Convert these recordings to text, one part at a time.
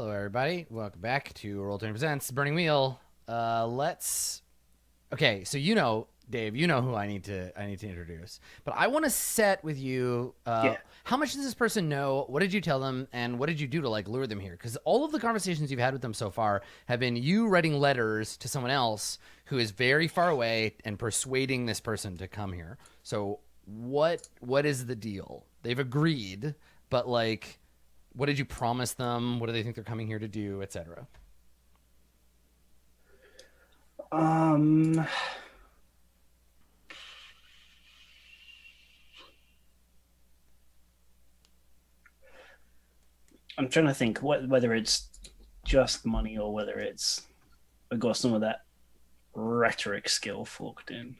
Hello, everybody. Welcome back to Roll20 Presents Burning Wheel. Okay. So Dave, you know who I need to introduce, but I want to set with you. Yeah. How much does this person know? What did you tell them, and what did you do to lure them here? Because all of the conversations you've had with them so far have been you writing letters to someone else who is very far away and persuading this person to come here. So what is the deal? They've agreed, but what did you promise them? What do they think they're coming here to do, etc.? Um, I'm trying to think whether it's just money or whether it's I got some of that rhetoric skill forked in.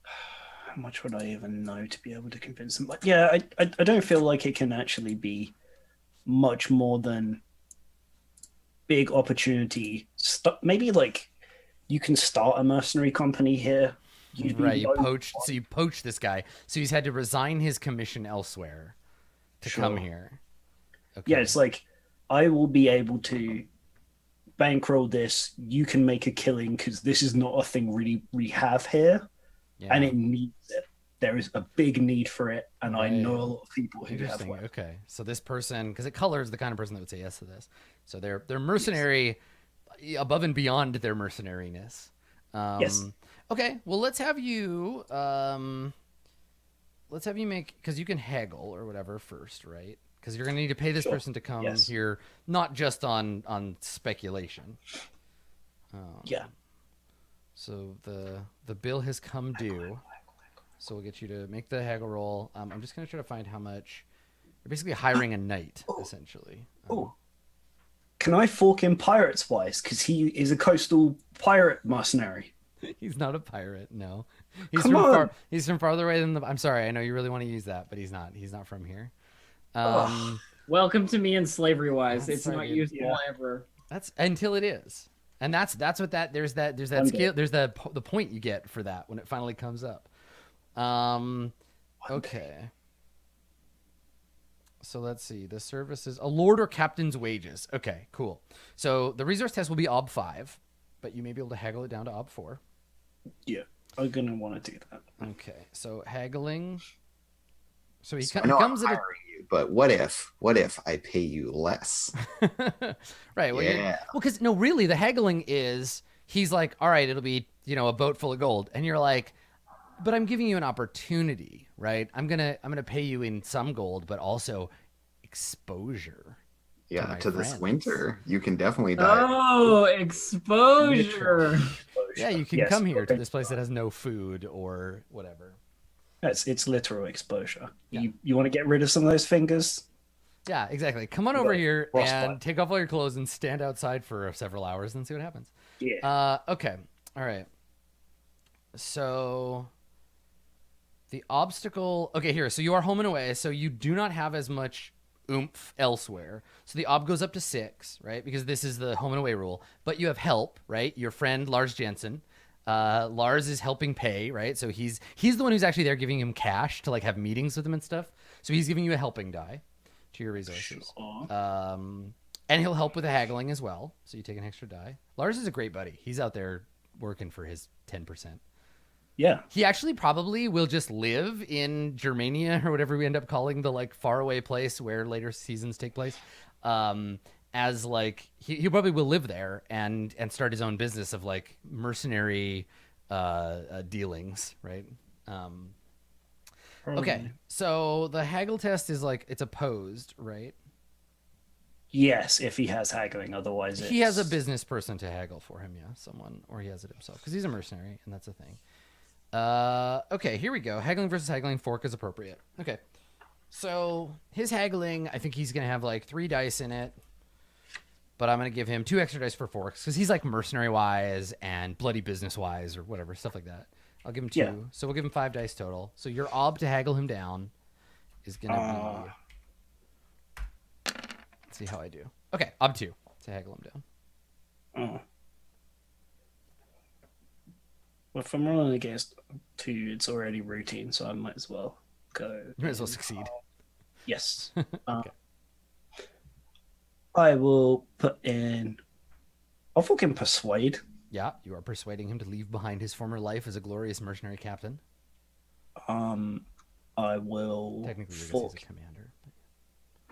How much would I even know to be able to convince them? But yeah, I don't feel like it can actually be much more than big opportunity. Maybe like you can start a mercenary company here. You'd be Right, you low. poached. So you poached this guy. So he's had to resign his commission elsewhere to come Sure. here. Yeah, Okay. it's like I will be able to bankroll this. You can make a killing because this is not a thing really we have here, and Yeah. it needs it. There is a big need for it, and I know Right. a lot of people who have Interesting. weapons. Okay. So this person, because it colors the kind of person that would say yes to this. So they're Yes, mercenary above and beyond their mercenariness. yes, Um, okay. Well, let's have you make, because you can haggle or whatever first, right? Because you're going to need to pay this sure, person to come yes, here, not just on speculation. yeah. So the bill has come due. So we'll get you to make the haggle roll. I'm just going to try to find how much. You're basically hiring a knight, Oh, essentially. oh. Can I fork in pirates wise? Because he is a coastal pirate mercenary. He's not a pirate, no. He's Come from on. far. He's from farther away than the. I'm sorry. I know you really want to use that, but he's not. He's not from here. Oh, Um, Welcome to me in slavery wise. that's It's sorry, not dude. useful yeah. ever. That's until it is, and that's what that. There's that One day, scale. There's the point you get for that when it finally comes up. Um, one day. okay. So let's see. The service is a lord or captain's wages. Okay, cool. So the resource test will be OB5, but you may be able to haggle it down to OB4. Yeah, I'm gonna want to do that. Okay, so haggling. So So I he know I'm comes at hiring you, but what if I pay you less? a right. Yeah. Well, because no, really, the haggling is he's like, all right, it'll be a boat full of gold, and you're like, but I'm giving you an opportunity, right? I'm gonna pay you in some gold, but also exposure to Yeah, my to this friends. winter, you can definitely die. Oh, Literal exposure. Yeah, exposure. you can Yes, come you're here to going this to place that die. has no food or whatever. It's literal exposure. Yeah. You want to get rid of some of those fingers? Yeah, exactly. Come on You over got here frostbite. and take off all your clothes and stand outside for several hours and see what happens. Yeah. Okay. All right. So the obstacle. Okay, here. So you are home and away. So you do not have as much oomph elsewhere. So the ob goes up to 6, right? Because this is the home and away rule. But you have help, right? Your friend Lars Jensen. Lars is helping pay, right? So he's the one who's actually there giving him cash to have meetings with him and stuff. So he's giving you a helping die to your resources. Sure. And he'll help with the haggling as well. So you take an extra die. Lars is a great buddy. He's out there working for his 10%. Yeah. He actually probably will just live in Germania or whatever we end up calling the faraway place where later seasons take place. As he probably will live there and start his own business of mercenary dealings, right? Um, okay, Probably. so the haggle test is it's opposed, right? Yes, if he has haggling. Otherwise, He has a it's business person to haggle for him, yeah, someone, or he has it himself because he's a mercenary and that's a thing. Okay, here we go. Haggling versus haggling. Fork is appropriate. Okay, so his haggling, I think he's gonna have 3 dice in it, but I'm gonna give him 2 extra dice for forks because he's mercenary wise and bloody business wise or whatever stuff like that. I'll give him yeah. 2, so we'll give him 5 dice total. So your ob to haggle him down is gonna Uh, be. Let's see how I do. Okay, ob 2 to haggle him down. oh. Well, if I'm rolling against two, it's already routine, so I might as well go. You might as well succeed. Yes. Okay. I will put in. I'll fucking persuade. Yeah, you are persuading him to leave behind his former life as a glorious mercenary captain. I will Technically, you're just he's a fork. commander.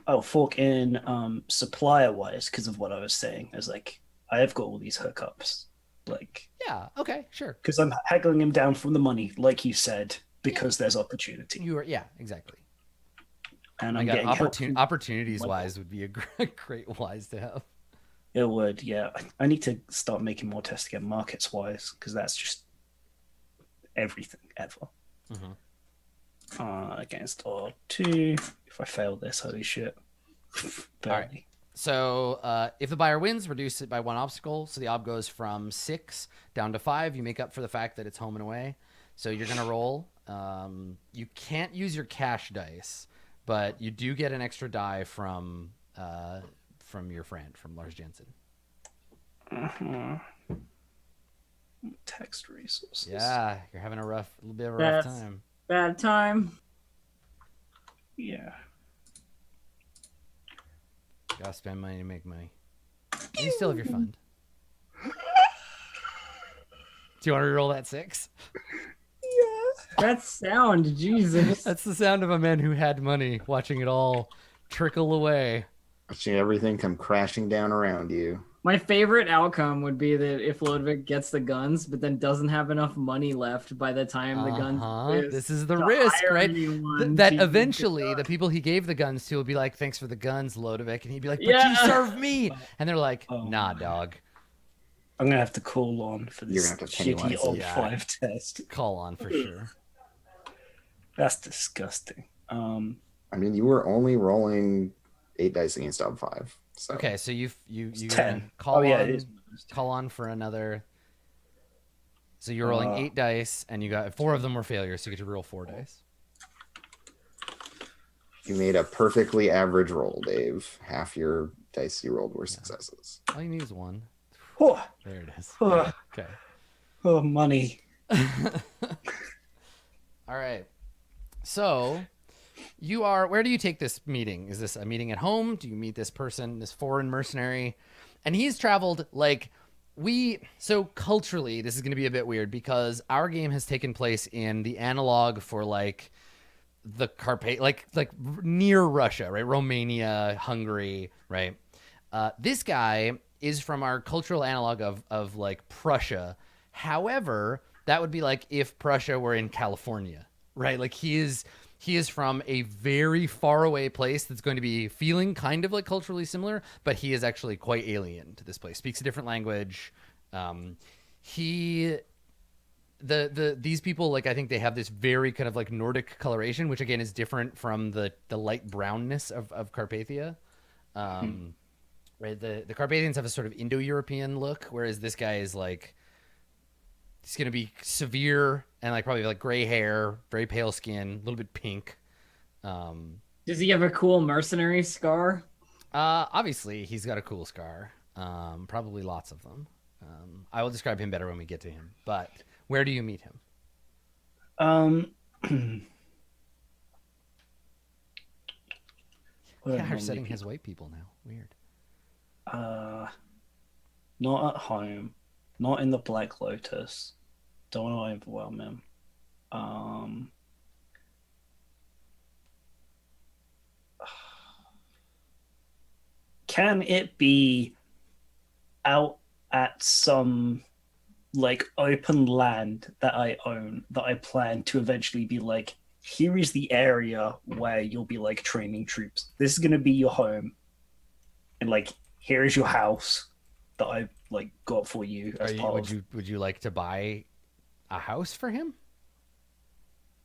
I'll fork in supplier wise because of what I was saying. As like I have got all these hookups, like Yeah. Okay. Sure. because I'm haggling him down from the money, like you said, Yeah. because there's opportunity, You are. Yeah. Exactly. and My I'm God, getting help. From, opportunities wise would be a great wise to have. it would, yeah. I need to start making more tests again, markets wise, because that's just everything ever. Mhm. Against R2. If I fail this, holy shit. Barely. right. So if the buyer wins, reduce it by one obstacle. So the ob goes from 6 down to 5. You make up for the fact that it's home and away. So you're gonna roll. You can't use your cash dice, but you do get an extra die from your friend, from Lars Jensen. Text resources. Yeah, you're having a little bit of a rough That's time. bad time. Yeah. Gotta spend money to make money. You still have your fund. Do you want to roll that 6? That sound, Jesus. That's the sound of a man who had money, watching it all trickle away. Watching everything come crashing down around you. My favorite outcome would be that if Ludwig gets the guns, but then doesn't have enough money left by the time the guns exist This is the to risk, hire right? anyone That to use eventually the guns. people he gave the guns to will be like, "Thanks for the guns, Lodovic," and he'd be like, "But you Yeah. serve me," and they're like, Oh, "Nah, man. dog, I'm gonna have to call on for You're this gonna have to shitty Pennywise old it. Yeah. 5 test. call on for sure." That's disgusting. I mean, you were only rolling 8 dice against ob 5. So Okay, so you It's gonna 10. call Oh, yeah, on it is. call on for another. So you're rolling 8 dice, and you got 4 of them were failures, so you get to roll 4 dice. you made a perfectly average roll, Dave. Half your dice you rolled were successes. All you need is 1. Oh, There it is. oh, Okay. oh, money. All right. So where do you take this meeting? Is this a meeting at home? Do you meet this person, this foreign mercenary? And he's traveled so culturally, this is going to be a bit weird because our game has taken place in the analog for like the like near Russia, right? Romania, Hungary, right? This guy is from our cultural analog of like Prussia. However, that would be like if Prussia were in California, right? Like he is from a very far away place that's going to be feeling kind of like culturally similar, but he is actually quite alien to this place. Speaks a different language. These people, like, I think they have this very kind of like Nordic coloration, which again is different from the light brownness of Carpathia. Right, the Carpathians have a sort of Indo-European look, whereas this guy is like, he's gonna be severe and like probably like gray hair, very pale skin, a little bit pink. Does he have a cool mercenary scar? Obviously he's got a cool scar. Probably lots of them. I will describe him better when we get to him. But where do you meet him? Yeah, our setting has white people now. Weird. Not at home, not in the Black Lotus. Don't want to overwhelm him. Can it be out at some like open land that I own that I plan to eventually be like, here is the area where you'll be like training troops. This is gonna be your home, and like here is your house that I like got for you as part of. Would you like to buy a house for him?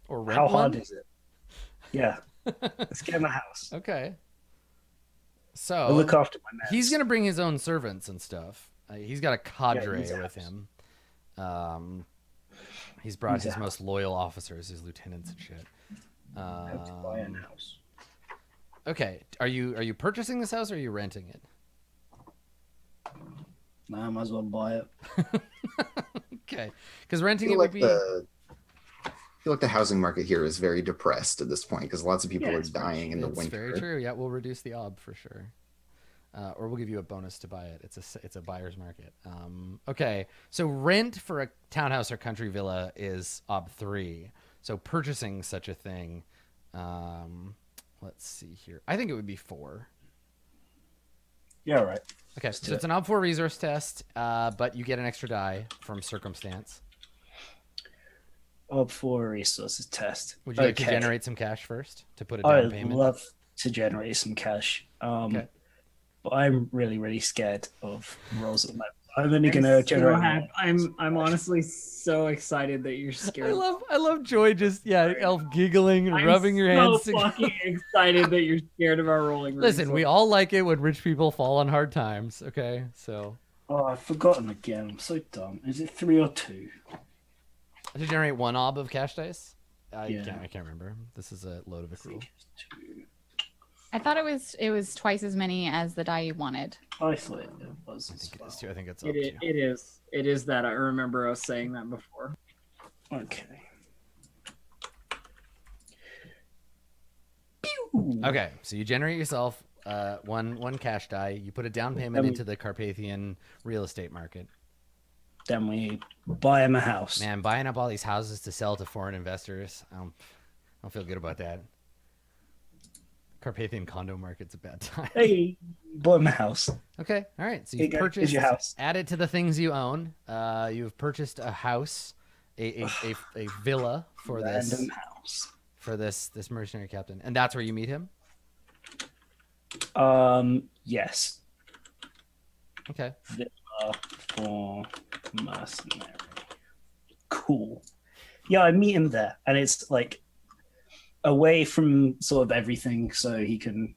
Or rent How one? hard is it? Yeah, let's get him a house. Okay. I'll look So after my man. he's gonna bring his own servants and stuff. He's got a cadre needs a with house. him. He's brought Needs a his most loyal officers, his lieutenants and shit. I have to buy a house. Okay, are you purchasing this house or are you renting it? Nah, I might as well buy it. Okay, because renting I it feel would like be. the feel like the housing market here is very depressed at this point because lots of people Yeah, are it's very dying in the It's winter. very true. Yeah, we'll reduce the ob for sure. Or we'll give you a bonus to buy it. It's a buyer's market. Okay, so rent for a townhouse or country villa is ob 3. So purchasing such a thing, let's see here. I think it would be 4. Yeah, all right. Okay, Let's do so it's it. an ob 4 resource test, but you get an extra die from circumstance. Ob for resources test. Would you like to generate some cash first to put a down I'd payment? love to generate some cash. Okay. But I'm really, really scared of rolls at the moment. I'm only gonna generate one. I'm honestly so excited that you're scared. I love Joy just Elf giggling, I'm rubbing your so hands fucking excited that you're scared of our rolling. Listen, we resource. all like it when rich people fall on hard times. Okay, so Oh, I've forgotten again. I'm so dumb. Is it 3 or 2? to generate 1 ob of cash dice. I Yeah. can't remember. This is a load of a rule. It's 2. I thought it was twice as many as the die you wanted. I thought it was. I As think it well. is too. I think it's up It to. is. It is that. I remember us saying that before. Okay. Okay, so you generate yourself one cash die. You put a down payment into the Carpathian real estate market. Then we buy him a house. Man, buying up all these houses to sell to foreign investors. I don't feel good about that. Carpathian condo market's a bad time. Hey, buy him a house. Okay, all right. So Here you've you go. purchased, Here's your house. added to the things you own. You've purchased a house, a villa for Random house. this mercenary captain, and that's where you meet him. Yes. Okay. For mercenary. Cool. Yeah, I meet him there, and it's like away from sort of everything, so he can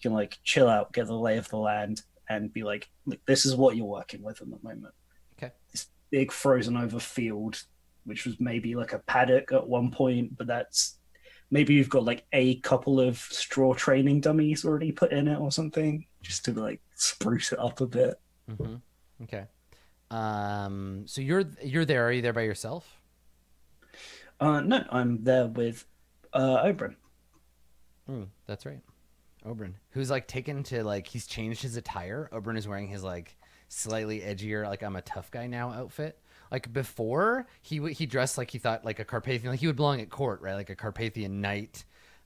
like chill out, get the lay of the land, and be like, look, this is what you're working with at the moment. Okay. This big frozen over field, which was maybe like a paddock at one point, but that's maybe you've got like a couple of straw training dummies already put in it or something, just to like spruce it up a bit. Mm-hmm. Okay. So you're there. Are you there by yourself? No, I'm there with Oberon. That's right. Oberon, who's like taken to like he's changed his attire. Oberon is wearing his like slightly edgier like I'm a tough guy now outfit. Like before, he dressed like he thought like a Carpathian, like he would belong at court, right? Like a Carpathian knight.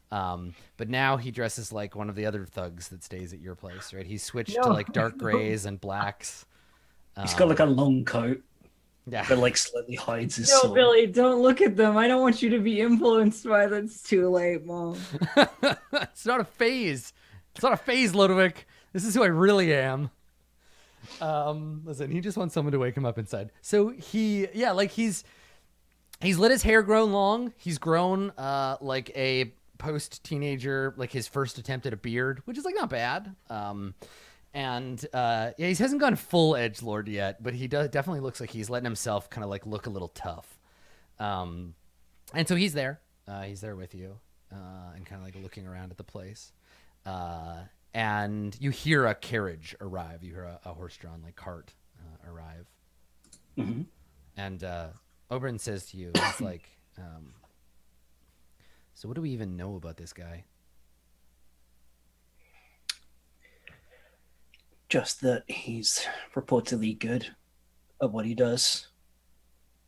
But now he dresses like one of the other thugs that stays at your place, right? He's switched to like dark grays and blacks. He's got like a long coat Yeah. that like slightly hides his No, sword. Billy, don't look at them. I don't want you to be influenced by that. It's too late, Mom. It's not a phase. It's not a phase, Ludovic. This is who I really am. Listen, he just wants someone to wake him up inside. So he's let his hair grow long. He's grown like a post-teenager, like his first attempt at a beard, which is like not bad. He hasn't gone full edgelord yet, but he definitely looks like he's letting himself kind of like look a little tough. And so he's there. He's there with you, and kind of like looking around at the place. And you hear a carriage arrive. You hear a horse-drawn like cart arrive. Mm-hmm. And Oberon says to you, he's like, so what do we even know about this guy? Just that he's reportedly good at what he does,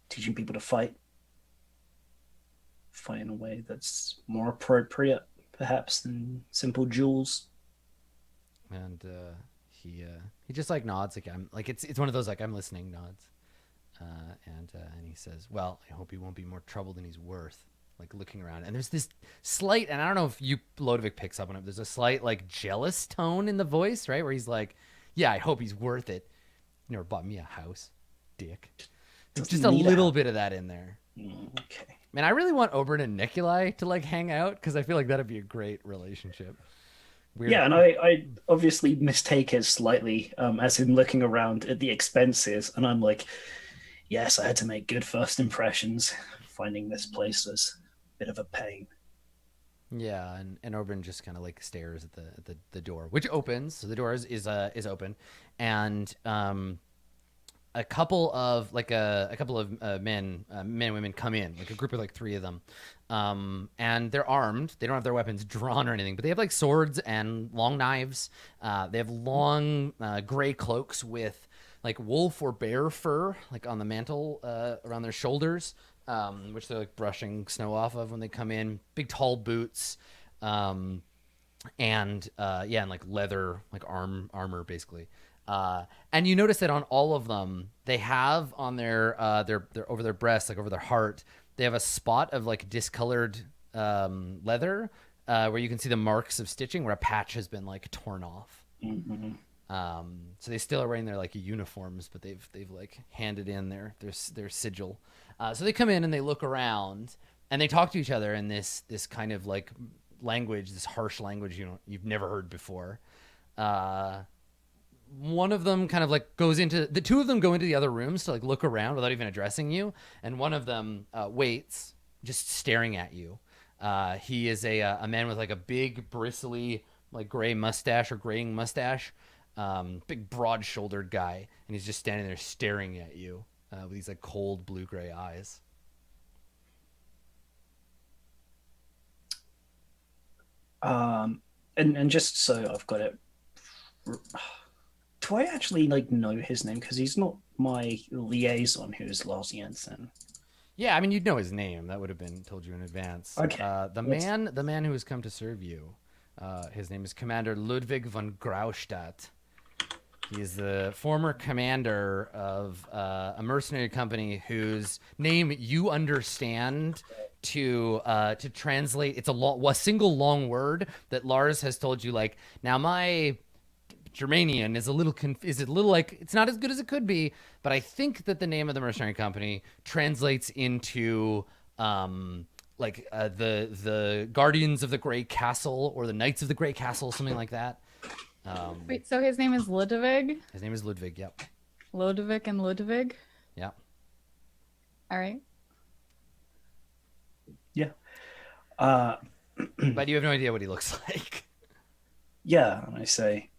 teaching people to fight in a way that's more appropriate, perhaps, than simple duels. And he just like nods, like I'm like it's one of those like I'm listening nods. And he says, well, I hope he won't be more trouble than he's worth. Like looking around, and there's this slight, and I don't know if Lodovic picks up on it. There's a slight like jealous tone in the voice, right? Where he's like, yeah, I hope he's worth it. You never bought me a house, dick. There's just a little bit of that in there. Okay. Man, I really want Oberon and Nikolai to like hang out because I feel like that'd be a great relationship. Weird. Yeah, and I obviously mistake it slightly as him looking around at the expenses, and I'm like, yes, I had to make good first impressions. Finding this place was a bit of a pain. Yeah, and Oberon just kind of like stares at the door, which opens. So the door is open, and a couple of men and women come in, like a group of like 3 of them, and they're armed. They don't have their weapons drawn or anything, but they have like swords and long knives. They have long gray cloaks with like wolf or bear fur like on the mantle around their shoulders, which they're like brushing snow off of when they come in. Big tall boots, and like leather, like armor basically. And you notice that on all of them, they have on their over their breast, like over their heart, they have a spot of like discolored leather, where you can see the marks of stitching where a patch has been like torn off. Mm-hmm. So they still are wearing their like uniforms, but they've like handed in their sigil. So they come in and they look around and they talk to each other in this kind of like language, this harsh language you've never heard before. One of them kind of like goes into the 2 of them go into the other rooms to like look around without even addressing you, and one of them waits, just staring at you. He is a man with like a big bristly like gray mustache or graying mustache, big broad-shouldered guy, and he's just standing there staring at you with these like cold blue-gray eyes. And just so I've got it, do I actually like know his name? Because he's not my liaison who's Lars Jensen. Yeah, I mean, you'd know his name. That would have been told you in advance. Okay. The man who has come to serve you, his name is Commander Ludwig von Graustadt. He is the former commander of a mercenary company whose name you understand to translate. It's a single long word that Lars has told you. Like, now my Germanian is a little like, it's not as good as it could be, but I think that the name of the mercenary company translates into the Guardians of the Great Castle or the Knights of the Great Castle, something like that. Wait, so his name is Ludwig? His name is Ludwig. Yep. Ludwig and Ludwig? Yep. All right. Yeah. But you have no idea what he looks like. Yeah, and I say,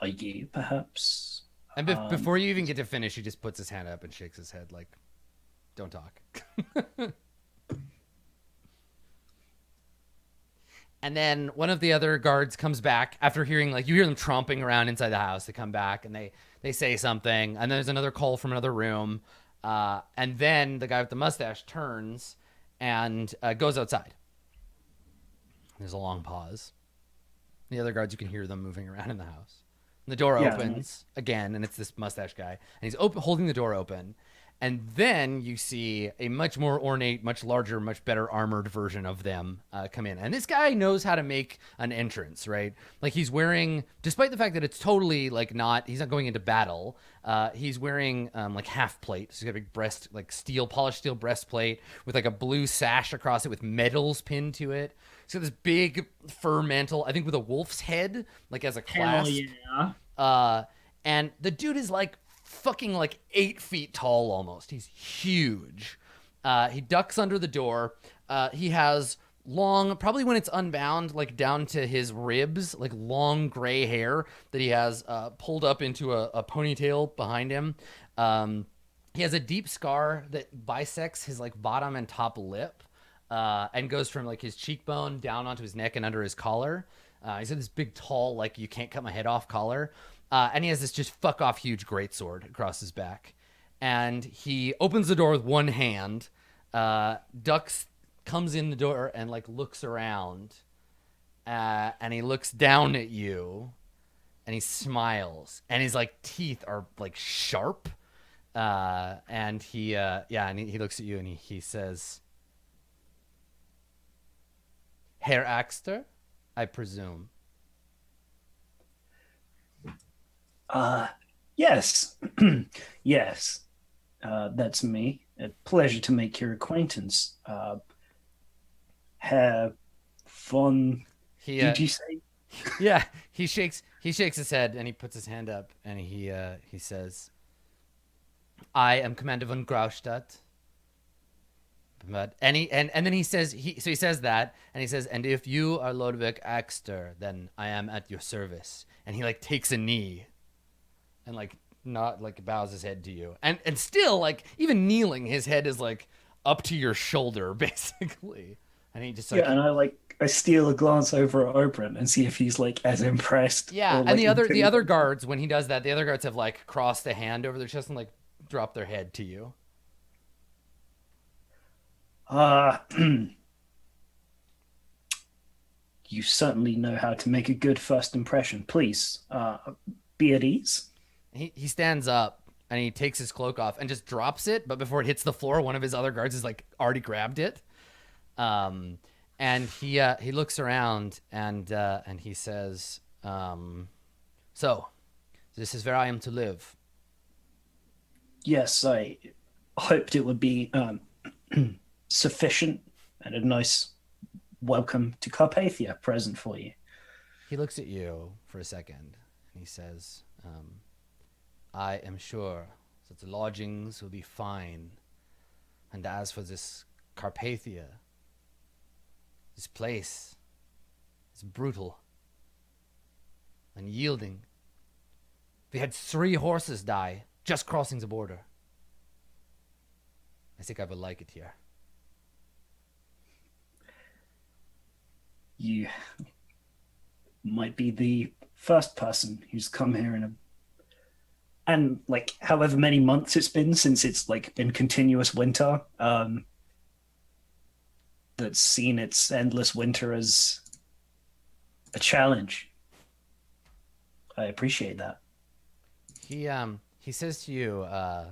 are you perhaps? And before you even get to finish, he just puts his hand up and shakes his head like, don't talk. And then one of the other guards comes back after hearing, like, you hear them tromping around inside the house. They come back and they say something. And then there's another call from another room. And then the guy with the mustache turns and goes outside. There's a long pause. The other guards, you can hear them moving around in the house. And the door opens again, and it's this mustache guy. And he's holding the door open. And then you see a much more ornate, much larger, much better armored version of them come in. And this guy knows how to make an entrance, right? Like, he's wearing, despite the fact that it's totally like he's not going into battle. He's wearing like half plate. So he's got a big like polished steel breastplate with like a blue sash across it with medals pinned to it. He's got this big fur mantle, I think with a wolf's head, like as a clasp. Hell yeah. And the dude is like fucking like 8 feet tall almost. He's huge. He ducks under the door. He has long, probably when it's unbound, like down to his ribs, like long gray hair that he has pulled up into a ponytail behind him. He has a deep scar that bisects his like bottom and top lip, and goes from like his cheekbone down onto his neck and under his collar. He's got this big, tall, like you can't cut my head off collar. And he has this just fuck off huge greatsword across his back. And he opens the door with one hand, ducks, comes in the door and like looks around. And he looks down at you and he smiles. And his like teeth are like sharp. And he looks at you and he says, Herr Axter, I presume. Yes. Yes. That's me. A pleasure to make your acquaintance. Have fun. Did you say? Yeah, he shakes his head and he puts his hand up and he says, I am Commander von Graustadt. But and then he says he says that and he says, and if you are Ludwig Axter, then I am at your service. And he like takes a knee and like not like bows his head to you, and still like even kneeling, his head is like up to your shoulder basically, and he just like Yeah, and I steal a glance over at Oberon and see if he's like as impressed. yeah, or, and like, the other intimidated. guards when he does that, the other guards have like crossed a hand over their chest and like drop their head to you. Ah, you certainly know how to make a good first impression. Please, be at ease. He stands up and he takes his cloak off and just drops it, but before it hits the floor, one of his other guards has like already grabbed it. And he looks around and he says, "So, this is where I am to live." Yes, I hoped it would be sufficient and a nice welcome to Carpathia present for you. He looks at you for a second and he says, "I am sure that the lodgings will be fine. And as for this Carpathia, this place is brutal, unyielding. We had 3 horses die just crossing the border. I think I will like it here." You might be the first person who's come here and like however many months it's been since it's like been continuous winter, that's seen its endless winter as a challenge. I appreciate that. He says to you, I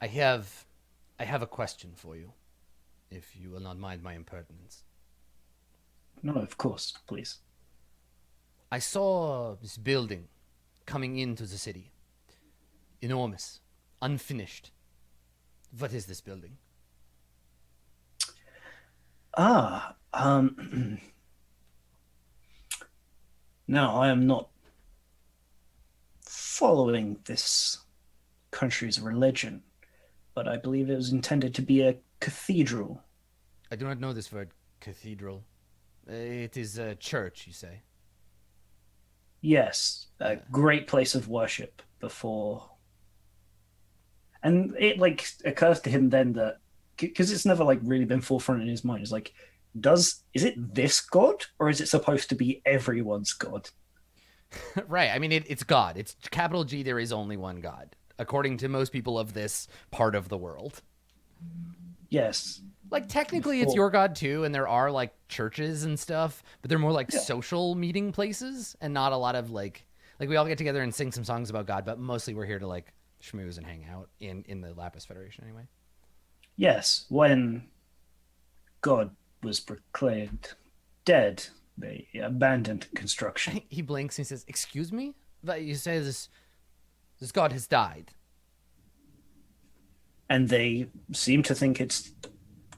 have a question for you, if you will not mind my impertinence. No, of course, please. I saw this building coming into the city. Enormous, unfinished. What is this building? Ah, now I am not following this country's religion, but I believe it was intended to be a cathedral. I do not know this word, cathedral. It is a church, you say? Yes, a great place of worship before. And it like occurs to him then that because it's never like really been forefront in his mind. It's like, is it this god or is it supposed to be everyone's god? Right. I mean, it's God. It's capital G. There is only one God, according to most people of this part of the world. Yes. Like, technically, it's your God, too, and there are, like, churches and stuff, but they're more, like, social meeting places, and not a lot of, like, we all get together and sing some songs about God, but mostly we're here to, like, schmooze and hang out in the Lapis Federation, anyway. Yes, when God was proclaimed dead, they abandoned construction. He blinks and he says, "Excuse me? But you say this God has died." And they seem to think it's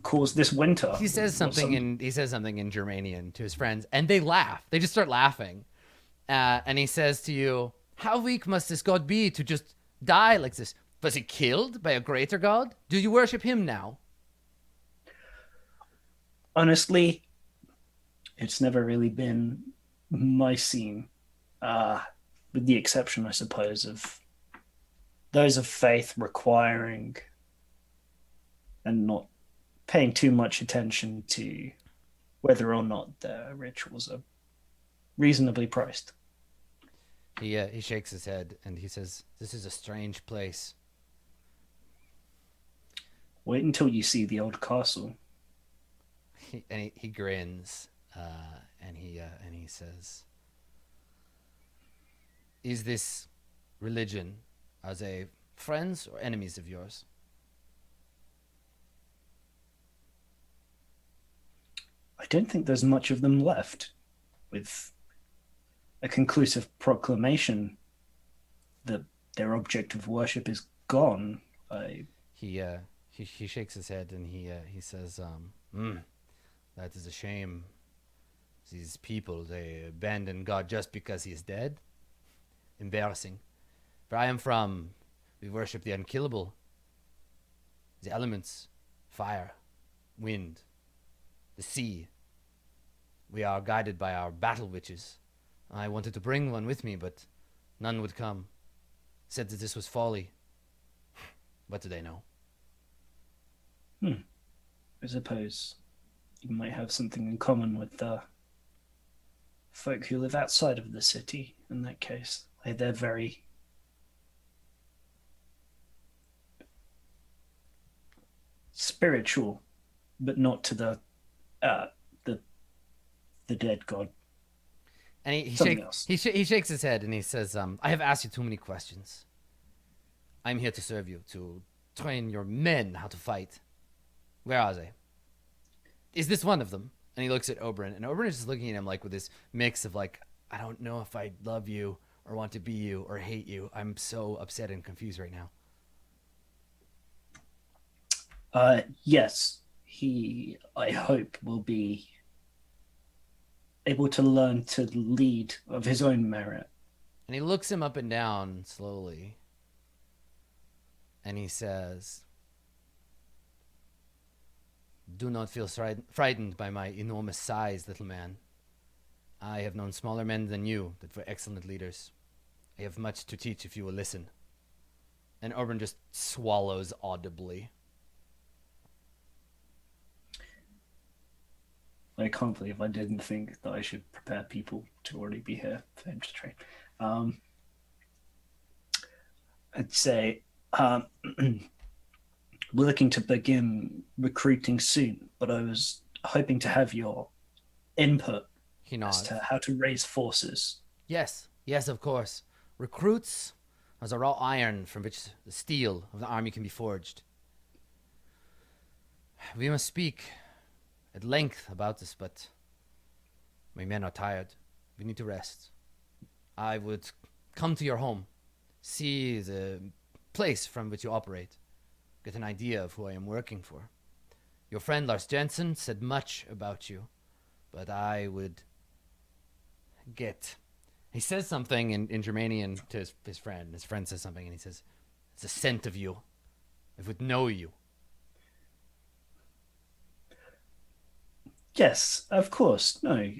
caused this winter. He says something in Germanian to his friends, and they laugh. They just start laughing. And he says to you, "How weak must this God be to just die like this? Was he killed by a greater God? Do you worship him now?" Honestly, it's never really been my scene, with the exception, I suppose, of those of faith requiring and not paying too much attention to whether or not the rituals are reasonably priced. He shakes his head and he says, "This is a strange place." Wait until you see the old castle. He grins, and he says, "Is this religion, are they friends or enemies of yours?" I don't think there's much of them left. With a conclusive proclamation that their object of worship is gone, He shakes his head and he says, "That is a shame. These people, they abandon God just because he is dead. Embarrassing. Where I am from, we worship the unkillable, the elements, fire, wind, the sea. We are guided by our battle witches. I wanted to bring one with me, but none would come. said that this was folly. What do they know? I suppose you might have something in common with the folk who live outside of the city in that case. Like, they're very spiritual, but not to the dead god. And he Something else. shakes his head and he says, I have asked you too many questions. I'm here to serve you, to train your men how to fight. Where are they? Is this one of them? And he looks at Oberyn, and Oberyn is just looking at him like with this mix of like, I don't know if I love you or want to be you or hate you. I'm so upset and confused right now. Yes, he, I hope, will be able to learn to lead of his own merit. And he looks him up and down slowly. And he says, do not feel frightened by my enormous size, little man. I have known smaller men than you that were excellent leaders. I have much to teach if you will listen. And Oberyn just swallows audibly. I can't believe I didn't think that I should prepare people to already be here for him to train. I'd say we're looking to begin recruiting soon, but I was hoping to have your input He as nods. to how to raise forces. Yes, of course. Recruits as a raw iron from which the steel of the army can be forged. We must speak at length about this, but my men are tired. We need to rest. I would come to your home, see the place from which you operate, get an idea of who I am working for. Your friend Lars Jensen said much about you, but I would get... He says something in Germanian to his friend. His friend says something, and he says, it's a scent of you. I would know you. Yes, of course. No,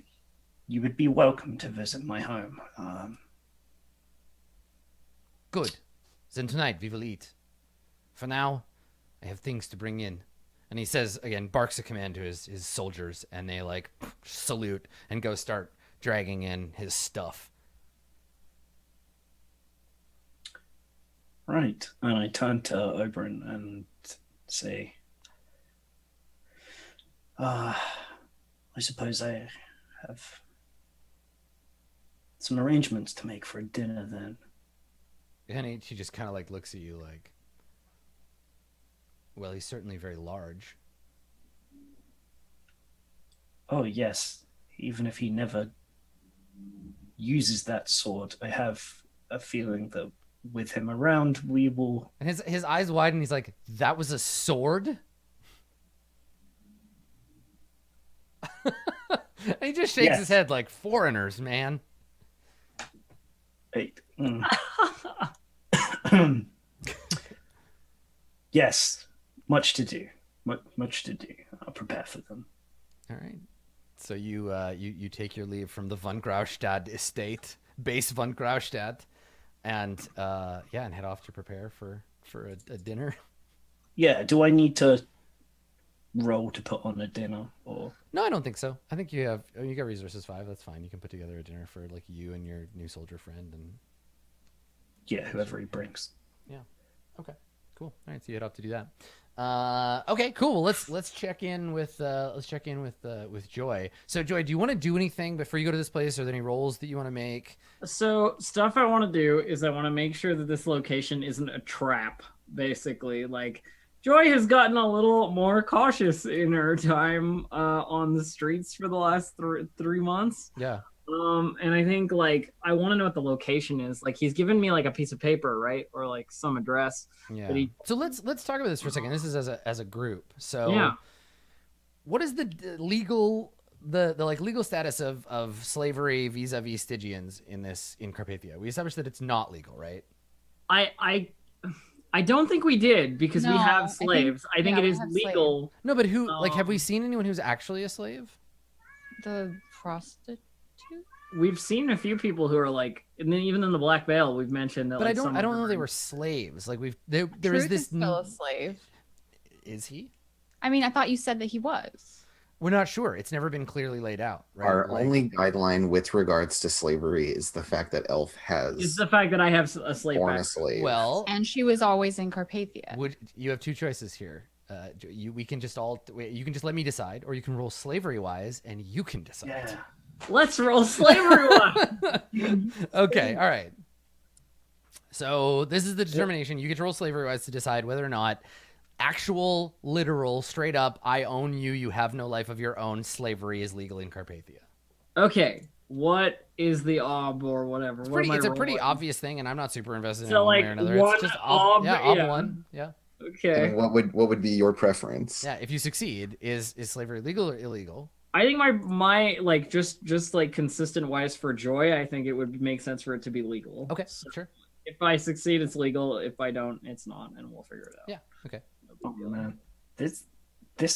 you would be welcome to visit my home. Good. Then tonight we will eat. For now, I have things to bring in. And he says, again, barks a command to his soldiers, and they, like, salute and go start dragging in his stuff. Right. And I turn to Oberyn and say, I suppose I have some arrangements to make for a dinner then. And he just kind of, like, looks at you like, well, he's certainly very large. Oh, yes. Even if he never uses that sword, I have a feeling that with him around, we will... And his eyes widen, he's like, that was a sword? And he just shakes his head like, foreigners, man. Wait. Yes, much to do. Much to do. I'll prepare for them. All right. So you take your leave from the Von Graustadt estate, base Von Graustadt, and and head off to prepare for a dinner. Yeah, do I need to roll to put on a dinner or... No, I don't think so. I think you got resources 5. That's fine. You can put together a dinner for like you and your new soldier friend and Yeah, whoever he brings. yeah. Okay. Cool. All right. So you head off to do that. Okay. Cool. Well, let's check in with Joy. So Joy, do you want to do anything before you go to this place? Are there any rolls that you want to make? So stuff I want to do is I want to make sure that this location isn't a trap. Basically, like Joy has gotten a little more cautious in her time on the streets for the last 3 months. Yeah. And I think like I want to know what the location is. Like he's given me like a piece of paper, right, or like some address. Yeah. But So let's talk about this for a second. This is as a group. So Yeah. what is the legal legal status of slavery vis-a-vis Stygians in Carpathia? We established that it's not legal, right? I don't think we did because we No, I have think- slaves. I think yeah, it we is have legal. No, but who have we Um, seen anyone who's actually a slave? The prostitute? we've seen a few people who are like, and then even in the Black Veil, we've mentioned that. But like, I don't know they were. were slaves. Like there is Truth this. is still a slave. Is he? I mean, I thought you said that he was. We're not sure. It's never been clearly laid out. Right? Our Like, only guideline with regards to slavery is the fact that Elf Is has the fact that I have a slave born a back. slave. well, And she was always in Carpathia. would you have two choices here? We can just you can just let me decide, or you can roll slavery wise, and you can decide. Yeah. Let's roll slavery one. Okay, all right. So this is the determination. You get to roll slavery wise to decide whether or not actual, literal, straight up, I own you, you have no life of your own, slavery is legal in Carpathia. Okay, what is the ob or whatever? It's, What am I it's a pretty rolling? obvious thing, and I'm not super invested in So, it one way like, or another. one It's just ob, yeah, ob yeah. one. Yeah. Okay. And what would be your preference? Yeah, if you succeed, is slavery legal or illegal? I think my like just like consistent wise for Joy, I think it would make sense for it to be legal. Okay, So sure. if I succeed, it's legal. If I don't, it's not, and we'll figure it out. Yeah, okay. Oh man, this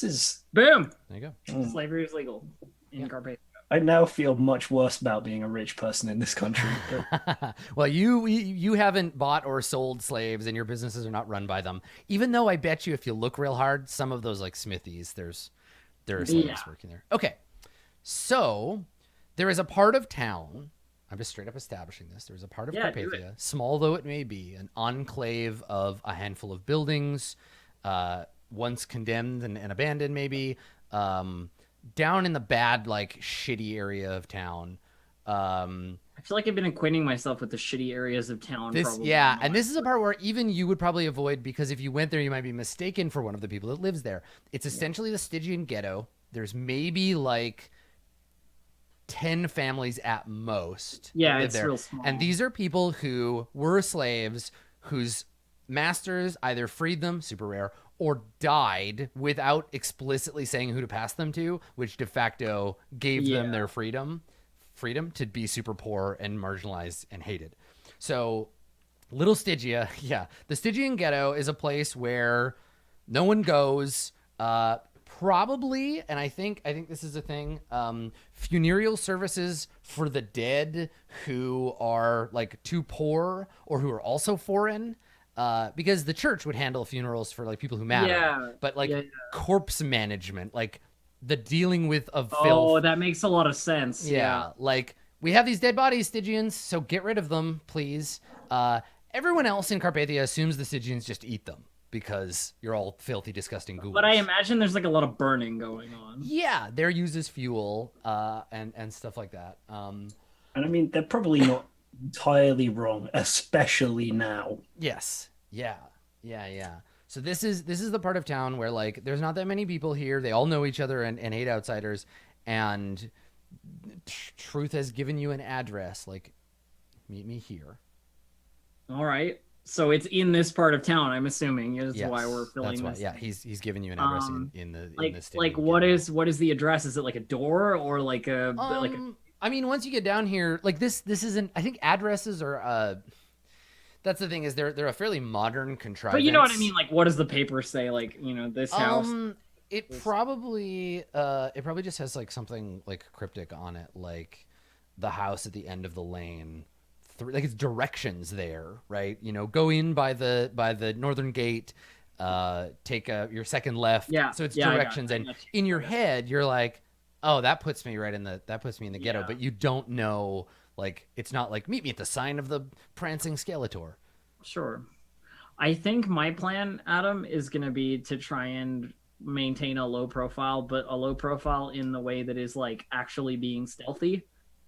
is. Boom. There you go. Slavery is legal in Yeah. Carpathia. I now feel much worse about being a rich person in this country. But Well, you haven't bought or sold slaves, and your businesses are not run by them. Even though I bet you, if you look real hard, some of those like smithies, there are slaves Yeah. working there. Okay, so there is a part of town. I'm just straight up establishing this. There's a part of Yeah, do Carpathia, small though it may be, an enclave of a handful of buildings, once condemned and abandoned, maybe. Down in the bad, like shitty area of town. I feel like I've been acquainting myself with the shitty areas of town. Probably And this is a part where even you would probably avoid, because if you went there, you might be mistaken for one of the people that lives there. It's essentially the Stygian ghetto. There's maybe like 10 families at most. Yeah, that live it's there. real small. And these are people who were slaves, whose masters either freed them, super rare, or died without explicitly saying who to pass them to, which de facto gave them their freedom to be super poor and marginalized and hated. So Little Stygia, the Stygian ghetto is a place where no one goes. Probably, and I think this is a thing, funereal services for the dead who are like too poor or who are also foreign. Because the church would handle funerals for like people who matter, but like corpse management, like the dealing with of filth. Oh, that makes a lot of sense. Yeah, like we have these dead bodies, Stygians, so get rid of them, please. Everyone else in Carpathia assumes the Stygians just eat them because you're all filthy, disgusting ghouls. But I imagine there's like a lot of burning going on. Yeah, they're used as fuel and stuff like that. and I mean, they're probably not entirely wrong, especially now. Yes. Yeah. So this is the part of town where like there's not that many people here. They all know each other and hate outsiders. And Truth has given you an address. Like, meet me here. All right. So it's in this part of town, I'm assuming. That's Yes, why we're filling that's why. this. Yeah, he's given you an address in the Like what is the address? Is it like a door or like a I mean, once you get down here, like this isn't. I think addresses are. That's the thing, is they're a fairly modern contrivance. But you know what I mean? Like, what does the paper say? Like, you know, this house. It probably just has like something like cryptic on it, like the house at the end of the lane. Like it's directions there, right? You know, go in by the northern gate, take your second left. Yeah. So it's yeah, directions, and in your head you're like, oh, that puts me in the ghetto, but you don't know. Like, it's not like, meet me at the sign of the prancing Skeletor. Sure. I think my plan, Adam, is going to be to try and maintain a low profile, but a low profile in the way that is like actually being stealthy.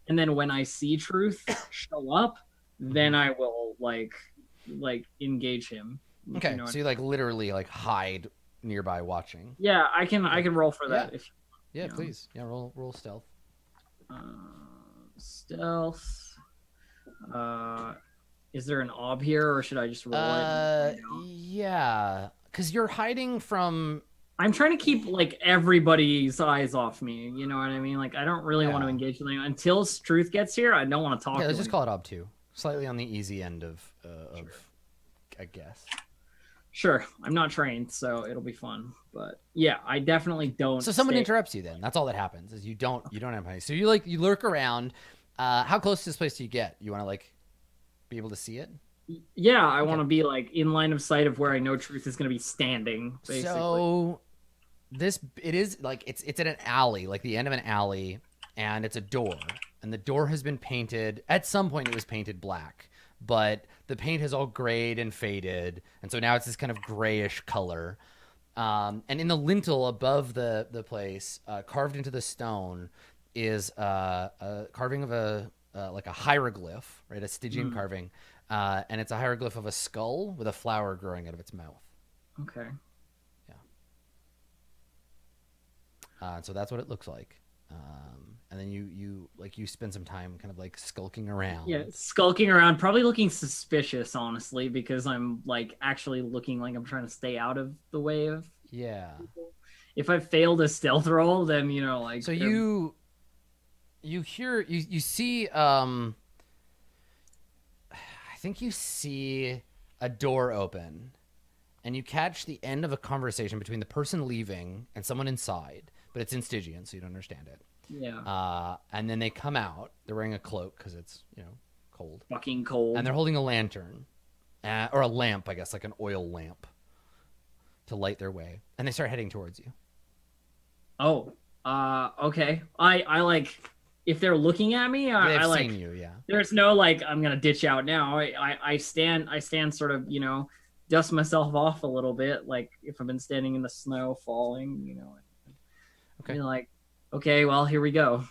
And then when I see Truth show up, then I will like engage him. Okay, You know so you like literally like hide nearby watching. yeah, I can roll for that. Yeah. If Yeah, you know. please. Yeah, roll stealth. Stealth. Is there an ob here, or should I just roll it? Yeah, because you're hiding from. I'm trying to keep like everybody's eyes off me. You know what I mean? Like I don't really want to Yeah. engage with anyone until Truth gets here. I don't want to talk. Yeah, to let's just him. call it ob 2. Slightly on the easy end of I guess. Sure, I'm not trained, so it'll be fun. But yeah, I definitely don't. So someone stay- interrupts you. Then that's all that happens. Is you don't have money. So you lurk around. How close to this place do you get? You want to like be able to see it? Yeah, I want to be like in line of sight of where I know Truth is going to be standing. Basically. So it is like it's in an alley, like the end of an alley, and it's a door, and the door has been painted. At some point, it was painted black, but the paint has all grayed and faded, and so now it's this kind of grayish color. And in the lintel above the place, carved into the stone, is a carving of a like a hieroglyph, right? A Stygian carving, and it's a hieroglyph of a skull with a flower growing out of its mouth. Okay. So that's what it looks like. And then you spend some time kind of like skulking around. Yeah, skulking around, probably looking suspicious, honestly, because I'm like actually looking like I'm trying to stay out of the way of. Yeah. If I failed a stealth roll, then like. So you see I think you see a door open, and you catch the end of a conversation between the person leaving and someone inside, but it's in Stygian, so you don't understand it. Yeah. And then they come out. They're wearing a cloak because it's cold. Fucking cold. And they're holding a lantern, or a lamp, I guess, like an oil lamp, to light their way. And they start heading towards you. Oh. Okay. I like. If they're looking at me, They've I like. seen you, yeah. There's no like I'm gonna ditch out now. I stand sort of dust myself off a little bit, like if I've been standing in the snow falling. Okay. Be like, okay, well here we go.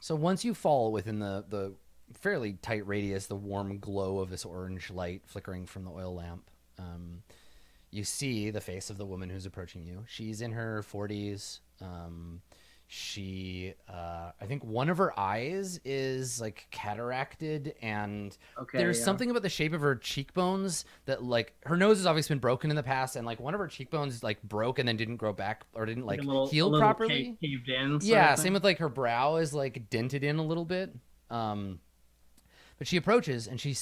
So once you fall within the fairly tight radius, the warm glow of this orange light flickering from the oil lamp, you see the face of the woman who's approaching you. She's in her 40s. I think one of her eyes is like cataracted, and there's something about the shape of her cheekbones that like her nose has obviously been broken in the past, and like one of her cheekbones like broke and then didn't grow back or didn't like heal properly. Caved in. Yeah, same with like her brow is like dented in a little bit. But she approaches and she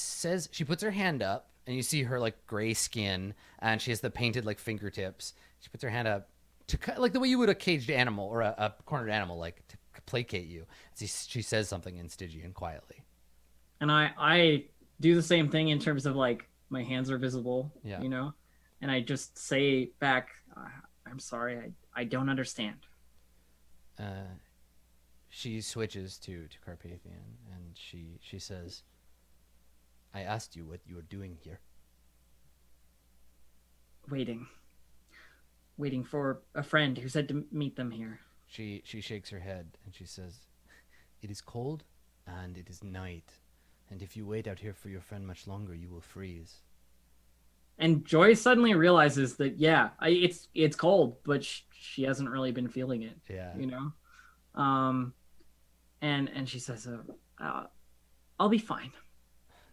puts her hand up, and you see her like gray skin, and she has the painted like fingertips. She puts her hand up to like the way you would a caged animal or a cornered animal, like to placate you. She says something in Stygian quietly, and I do the same thing in terms of like my hands are visible, and I just say back, I'm sorry, I don't understand. She switches to Carpathian, and she says, I asked you what you were doing here. Waiting for a friend who said to meet them here. She shakes her head and she says, it is cold and it is night, and if you wait out here for your friend much longer, you will freeze. And Joy suddenly realizes that it's cold, but she hasn't really been feeling it. Yeah. And she says, I'll be fine.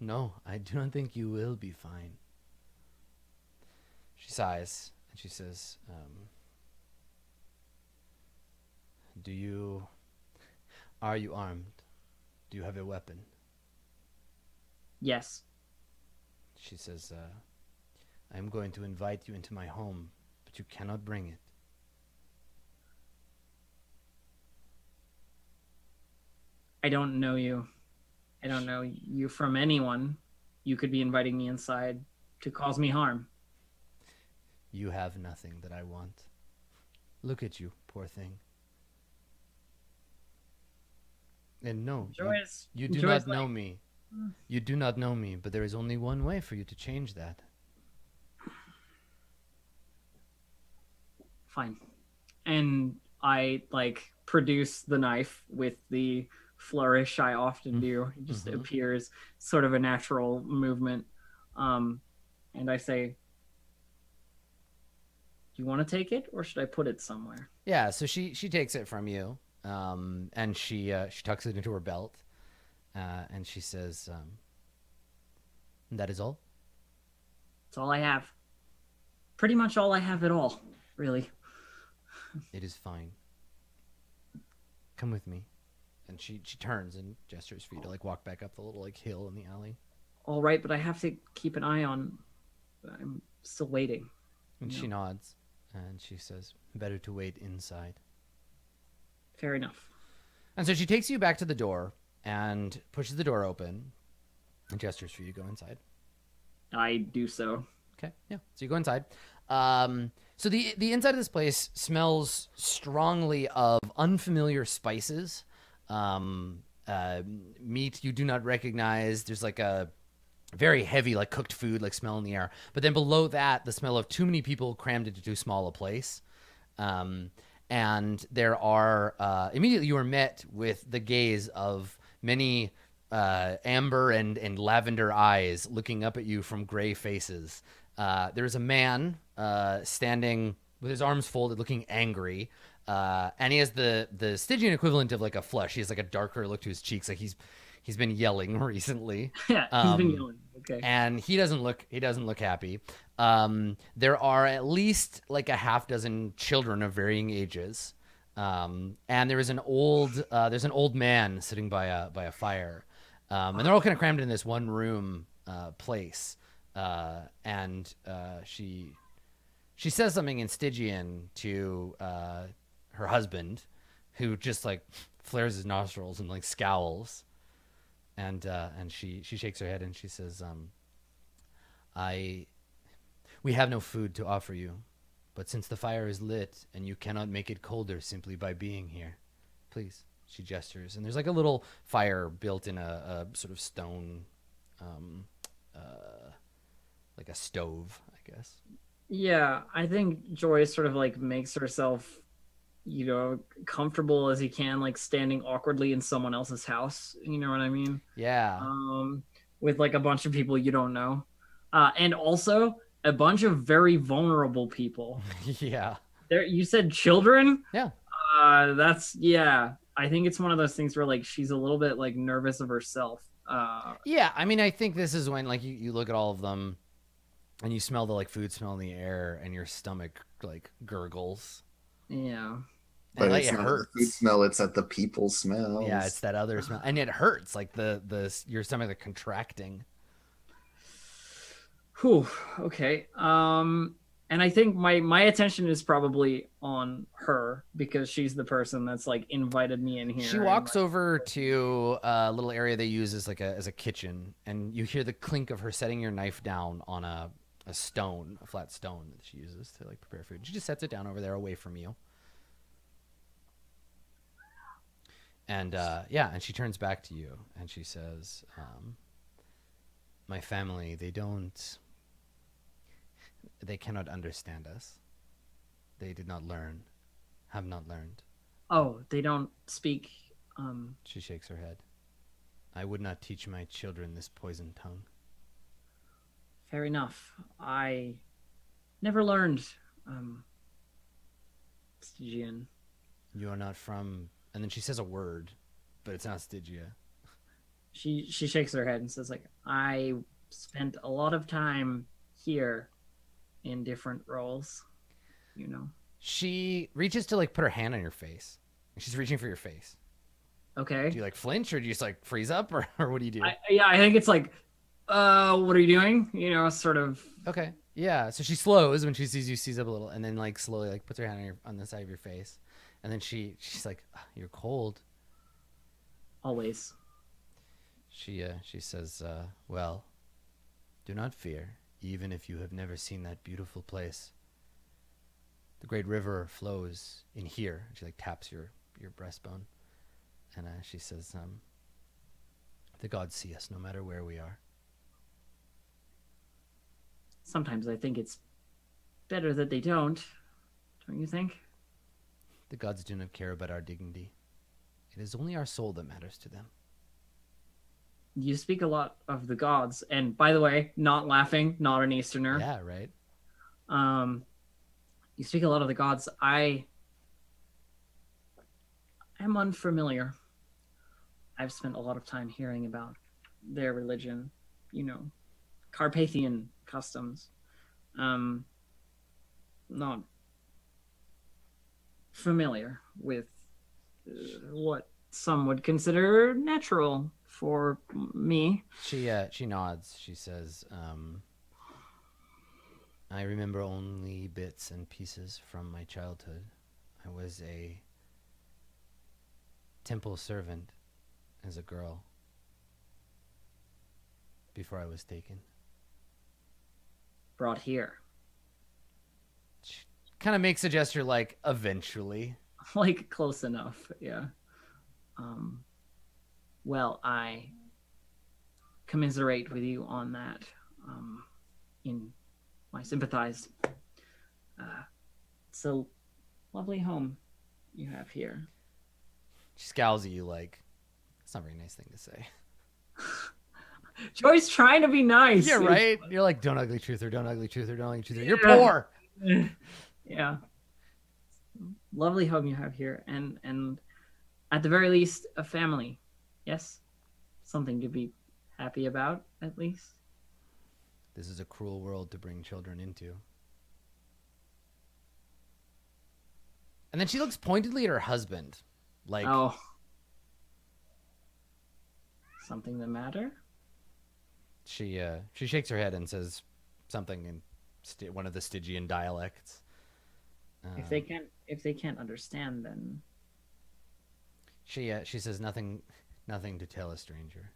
No, I do not think you will be fine. She sighs. And she says, are you armed? Do you have a weapon? Yes. She says, I am going to invite you into my home, but you cannot bring it. I don't know you. I don't know you from anyone. You could be inviting me inside to cause me harm. You have nothing that I want. Look at you, poor thing. And no, you do not know me. You do not know me, but there is only one way for you to change that. Fine. And I produce the knife with the flourish I often do. It just appears sort of a natural movement. And I say, you want to take it, or should I put it somewhere? Yeah, so she takes it from you, and she tucks it into her belt, and she says, that is all? That's all I have. Pretty much all I have at all, really. It is fine. Come with me. And she turns and gestures for you to walk back up the little hill in the alley. All right, but I have to keep an eye on... I'm still waiting. And she nods. And she says, better to wait inside. Fair enough. And so she takes you back to the door, and pushes the door open and gestures for you to go inside. I do so. Okay, yeah. So you go inside. So the inside of this place smells strongly of unfamiliar spices, meat you do not recognize. There's like a very heavy, like cooked food, like smell in the air. But then below that, the smell of too many people crammed into too small a place. And there are immediately you are met with the gaze of many amber and lavender eyes looking up at you from gray faces. There's a man standing with his arms folded, looking angry. And he has the Stygian equivalent of like a flush. He has like a darker look to his cheeks, like he's been yelling recently. Yeah, he's been yelling. Okay. And he doesn't look happy. There are at least like a half dozen children of varying ages. And there's an old man sitting by a fire. And they're all kind of crammed in this one room place. And she says something in Stygian to her husband, who just like flares his nostrils and like scowls. And she shakes her head and she says, we have no food to offer you, but since the fire is lit and you cannot make it colder simply by being here, please. She gestures, and there's like a little fire built in a sort of stone, like a stove, I guess. Yeah, I think Joy sort of like makes herself, comfortable as he can, like standing awkwardly in someone else's house. You know what I mean? Yeah. With like a bunch of people you don't know, and also a bunch of very vulnerable people. Yeah. There, you said children. Yeah. Yeah. I think it's one of those things where like she's a little bit like nervous of herself. Yeah, I mean, I think this is when like you look at all of them, and you smell the like food smell in the air, and your stomach like gurgles. Yeah. But And, like, it's it not hurts. the food smell, it's at the people smell. Yeah, it's that other smell, and it hurts. Like your stomach like contracting. Whew. Okay. And I think my attention is probably on her because she's the person that's like invited me in here. She walks over to a little area they use as like as a kitchen, and you hear the clink of her setting your knife down on a stone, a flat stone that she uses to like prepare food. She just sets it down over there away from you. And and she turns back to you and she says, my family, they cannot understand us. They did not learn, have not learned. Oh, they don't speak. She shakes her head. I would not teach my children this poisoned tongue. Fair enough. I never learned Stygian. You are not from... And then she says a word, but it's not Stygia. She shakes her head and says, like, I spent a lot of time here in different roles, She reaches to like put her hand on your face. She's reaching for your face. Okay. Do you like flinch, or do you just like freeze up, or what do you do? I think it's like, what are you doing? Sort of. Okay. Yeah. So she slows when she sees you, sees up a little, and then like slowly like puts her hand on the side of your face, and then she's like, "Oh, you're cold." Always. She says, well, do not fear, even if you have never seen that beautiful place. The great river flows in here. She like taps your breastbone, and she says, the gods see us no matter where we are. Sometimes I think it's better that they don't you think? The gods do not care about our dignity. It is only our soul that matters to them. You speak a lot of the gods, and by the way, not laughing, not an Easterner. Yeah, right. You speak a lot of the gods. I am unfamiliar. I've spent a lot of time hearing about their religion, Carpathian customs. Not familiar with what some would consider natural for me. She nods. She says, I remember only bits and pieces from my childhood. I was a temple servant as a girl before I was taken. Brought here. She kind of makes a gesture like, eventually. Like, close enough, yeah. Well, I commiserate with you on that. I sympathize. It's a lovely home you have here. She scowls at you like, that's not a very nice thing to say. Joy's trying to be nice. Yeah, right? You're like, don't ugly truth her, don't ugly truth her, don't ugly truth her. You're Yeah. poor. Yeah. Lovely home you have here, and at the very least, a family. Yes? Something to be happy about, at least. This is a cruel world to bring children into. And then she looks pointedly at her husband. Like, Oh. Something the matter? she shakes her head and says something in one of the Stygian dialects. If they can't understand, then She says nothing to tell a stranger.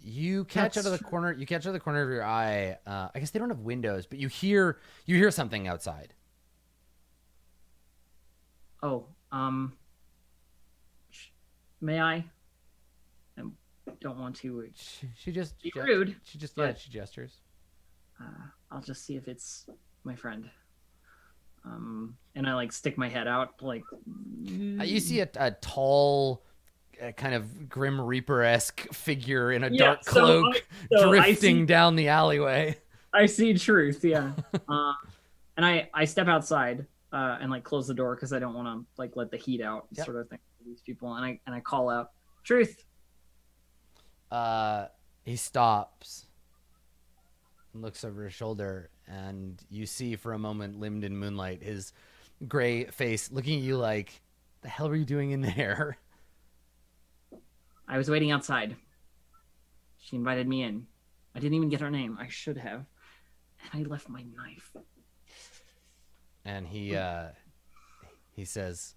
You catch out of the corner of your eye. I guess they don't have windows, but you hear something outside. oh, may I? I don't want to She just be rude. She just but- she gestures. I'll just see if it's my friend. And I like stick my head out, like You see a tall, kind of Grim Reaper-esque figure in a Yeah, dark so cloak I drifting see- down the alleyway. I see truth, yeah. And I step outside and like close the door because I don't want to like let the heat out, Yep. sort of thing for these people. And I call out, "Truth!" He stops and looks over his shoulder, and you see for a moment, limned in moonlight, his gray face looking at you like, the hell were you doing in there? I was waiting outside. She invited me in. I didn't even get her name. I should have. And I left my knife. And he says,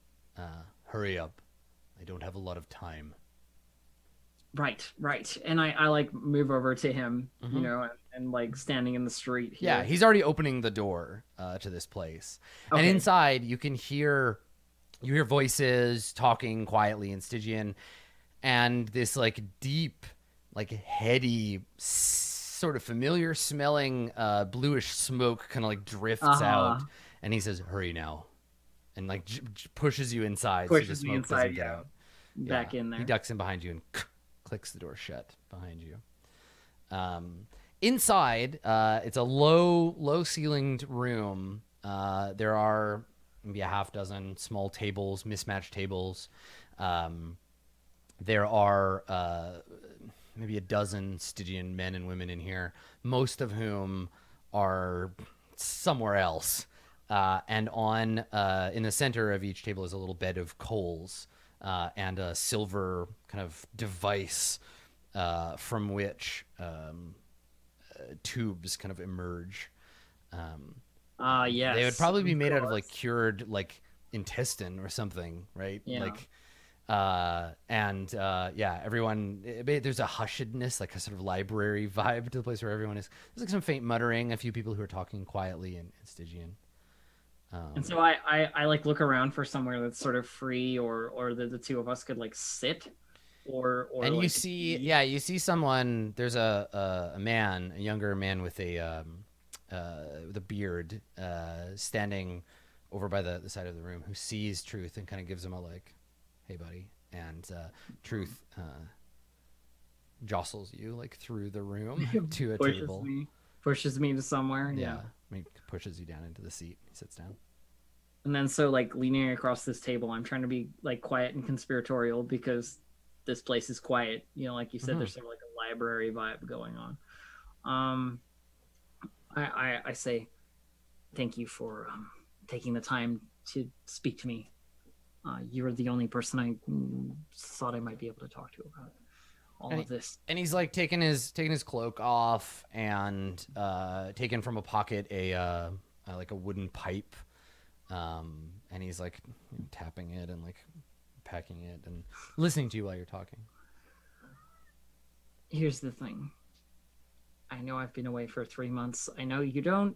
hurry up. I don't have a lot of time. Right. And I like move over to him, Mhm. you know, and like standing in the street here. Yeah, he's already opening the door to this place. And Okay. inside you hear voices talking quietly in Stygian, and this like deep, like heady, sort of familiar smelling bluish smoke kind of like drifts out, and he says, hurry now, and like pushes you inside so the Pushes me smoke inside, doesn't get yeah. out. Back Yeah. in there. He ducks in behind you and clicks the door shut behind you. Inside, it's a low ceilinged room. There are maybe a half dozen small tables, mismatched tables. There are maybe a dozen Stygian men and women in here, most of whom are somewhere else. And on in the center of each table is a little bed of coals and a silver kind of device from which tubes kind of emerge. Yes. They would probably be of made out of course. like cured like intestine or something, right? Yeah. Like, everyone. There's a hushedness, like a sort of library vibe to the place where everyone is. There's like some faint muttering, a few people who are talking quietly in Stygian. And so I like look around for somewhere that's sort of free, or the two of us could like sit, or And like, you see someone. There's a man, a younger man with a beard, standing over by the side of the room, who sees Truth and kind of gives him a like, "Hey, buddy." And Truth jostles you like through the room to a table. pushes me to somewhere. Yeah, I mean, pushes you down into the seat. He sits down. And then so like leaning across this table, I'm trying to be like quiet and conspiratorial because this place is quiet. You know, like you said, there's sort of like a library vibe going on. I say thank you for taking the time to speak to me. You're the only person I thought I might be able to talk to about all of this. And he's like taking his cloak off and taking from a pocket a like a wooden pipe, and he's like tapping it and like packing it and listening to you while you're talking. Here's the thing. I know I've been away for 3 months. I know you don't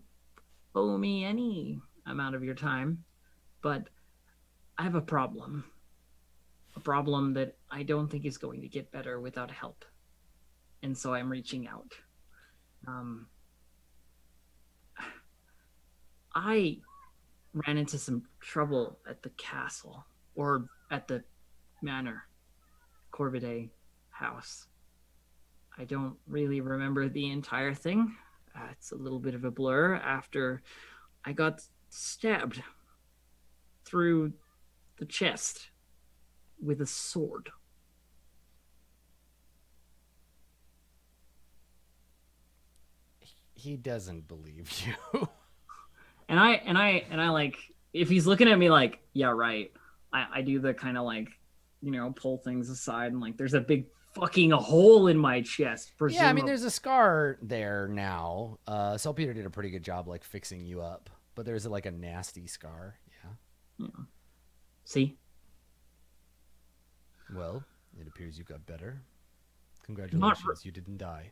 owe me any amount of your time, but I have a problem. A problem that I don't think is going to get better without help. And so I'm reaching out. I ran into some trouble at the castle, or at the manor, Corvidae house. I don't really remember the entire thing. It's a little bit of a blur after I got stabbed through the chest with a sword. He doesn't believe you. And I like, if he's looking at me like, yeah, right. I do the kind of like, pull things aside and like, there's a big fucking hole in my chest. Yeah, I mean, there's a scar there now. Saltpeter did a pretty good job like fixing you up, but there's like a nasty scar. Yeah. See? Well, it appears you got better. Congratulations, you didn't die.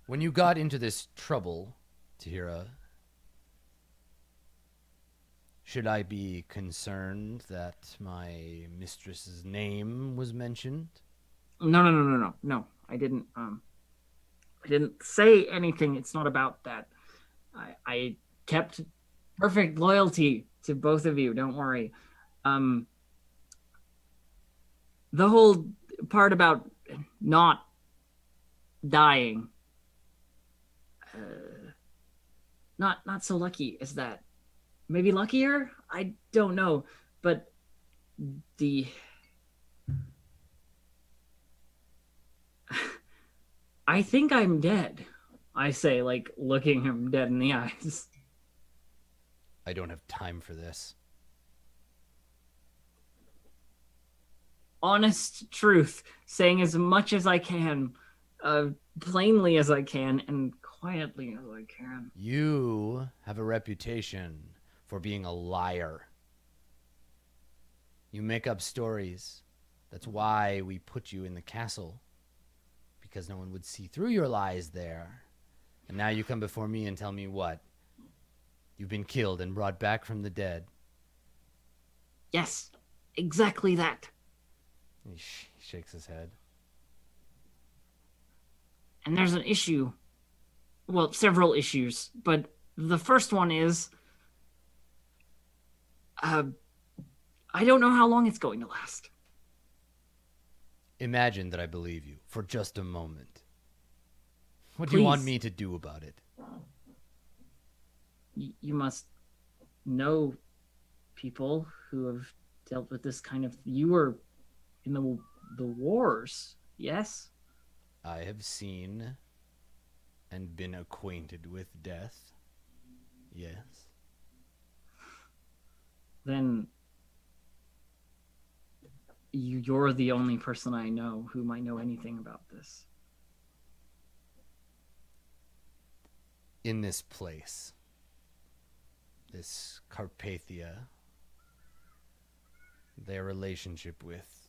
When you got into this trouble, Tahira, should I be concerned that my mistress's name was mentioned? No. I didn't say anything. It's not about that. I kept perfect loyalty to both of you. Don't worry. The whole part about not dying, not so lucky as that. Maybe luckier? I don't know. But I think I'm dead. I say, like, looking him dead in the eyes. I don't have time for this. Honest truth, saying as much as I can, plainly as I can, and quietly as I can. You have a reputation for being a liar. You make up stories. That's why we put you in the castle. Because no one would see through your lies there. And now you come before me and tell me what? You've been killed and brought back from the dead. Yes, exactly that. He shakes his head. And there's an issue. Well, several issues. But the first one is... I don't know how long it's going to last. Imagine that I believe you for just a moment. What do Please. you want me to do about it? You must know people who have dealt with this kind of... You were in the wars, yes? I have seen and been acquainted with death. Yes. Then you're the only person I know who might know anything about this. In this place, this Carpathia, their relationship with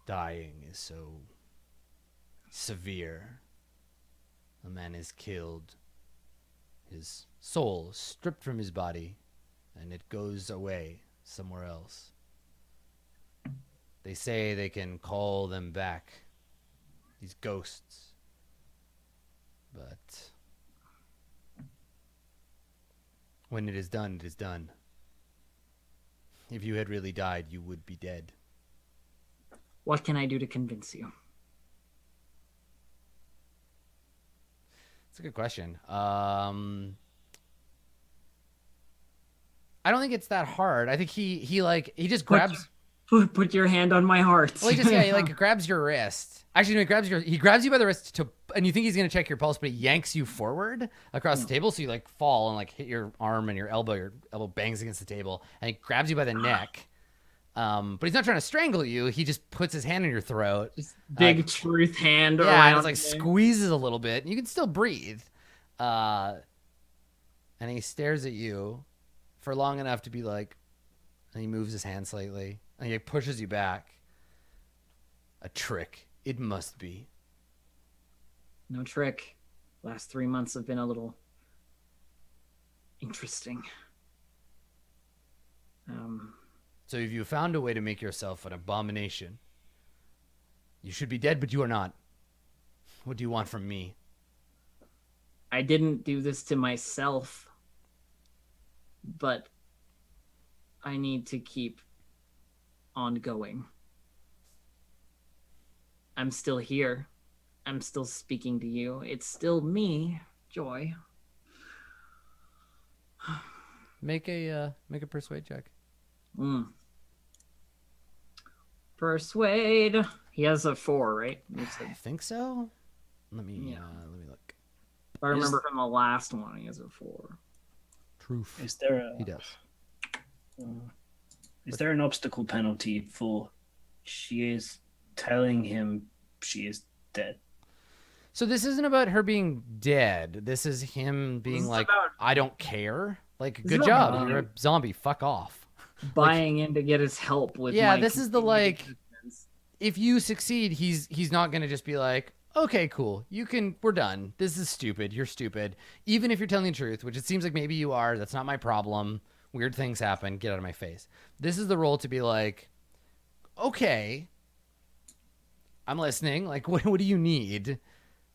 dying is so severe. A man is killed, his soul stripped from his body, and it goes away somewhere else. They say they can call them back, these ghosts. But when it is done, it is done. If you had really died, you would be dead. What can I do to convince you? It's a good question. I don't think it's that hard. I think he just grabs. Put your hand on my heart. Well, he like grabs your wrist. Actually, no, he grabs you by the wrist and you think he's gonna check your pulse, but he yanks you forward across the table, so you like fall and like hit your arm and your elbow bangs against the table, and he grabs you by the neck. But he's not trying to strangle you. He just puts his hand in your throat. Just big truth hand. Yeah, around and it's like squeezes a little bit. You can still breathe. And he stares at you for long enough to be like, And he moves his hand slightly. And he pushes you back. A trick. It must be. No trick. Last 3 months have been a little interesting. So if you found a way to make yourself an abomination, you should be dead, but you are not. What do you want from me? I didn't do this to myself, but I need to keep on going. I'm still here. I'm still speaking to you. It's still me, Joy. Make a persuade check. Persuade. He has a 4, right? I think so. Let me look. If I remember from the last one, he has a 4. Truth. Is there He does. is there an obstacle penalty for she is telling him she is dead? So this isn't about her being dead. This is him being This is like, about- I don't care. Like, This good is job. about- You're a zombie. Fuck off. Buying in to get his help with Yeah, my this is the, continued like- existence. If you succeed, he's not going to just be like, okay, cool. We're done. This is stupid. You're stupid. Even if you're telling the truth, which it seems like maybe you are. That's not my problem. Weird things happen. Get out of my face. This is the role to be like, okay, I'm listening. Like, what do you need?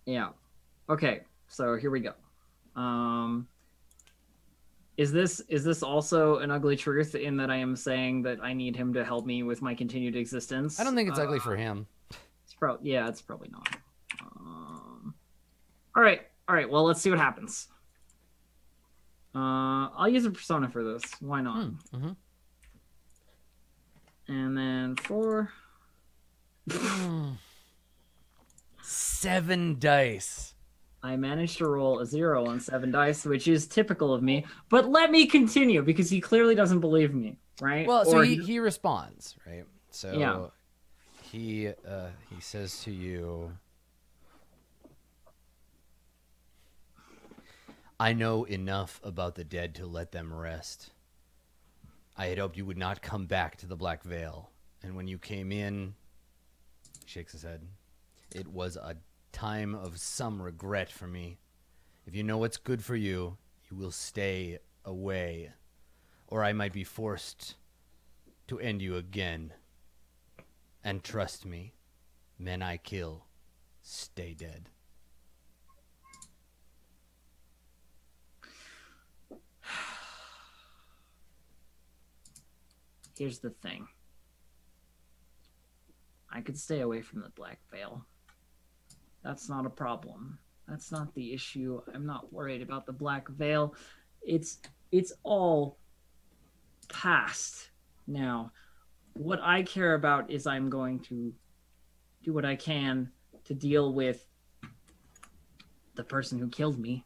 Yeah. Okay, so here we go. Is this also an ugly truth in that I am saying that I need him to help me with my continued existence? I don't think it's ugly for him. It's probably not. All right. Well, let's see what happens. I'll use a persona for this. Why not? Mm-hmm. And then 4. 7 dice. I managed to roll a 0 on 7 dice, which is typical of me. But let me continue because he clearly doesn't believe me, right? Well, so Or he responds, right? So Yeah. he says to you, I know enough about the dead to let them rest. I had hoped you would not come back to the Black Veil. And when you came in, he shakes his head, it was a time of some regret for me. If you know what's good for you, you will stay away, or I might be forced to end you again. And trust me, men I kill stay dead. Here's the thing. I could stay away from the Black Veil. That's not a problem. That's not the issue. I'm not worried about the Black Veil. It's all past now. What I care about is I'm going to do what I can to deal with the person who killed me.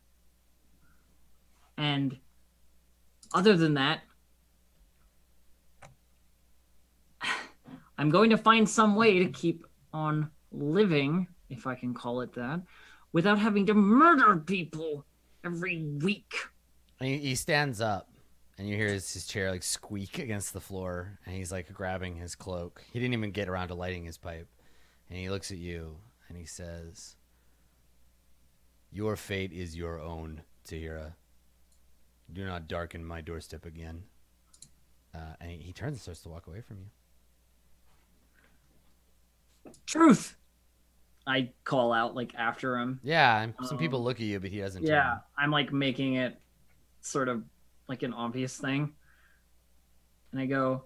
And other than that, I'm going to find some way to keep on living, if I can call it that, without having to murder people every week. And he stands up, and you hear his chair like squeak against the floor, and he's like grabbing his cloak. He didn't even get around to lighting his pipe. And he looks at you, and he says, your fate is your own, Tahira. Do not darken my doorstep again. And he turns and starts to walk away from you. Truth! I call out, like, after him. Yeah, and some people look at you, but he doesn't Yeah, turn. I'm, like, making it sort of like an obvious thing. And I go,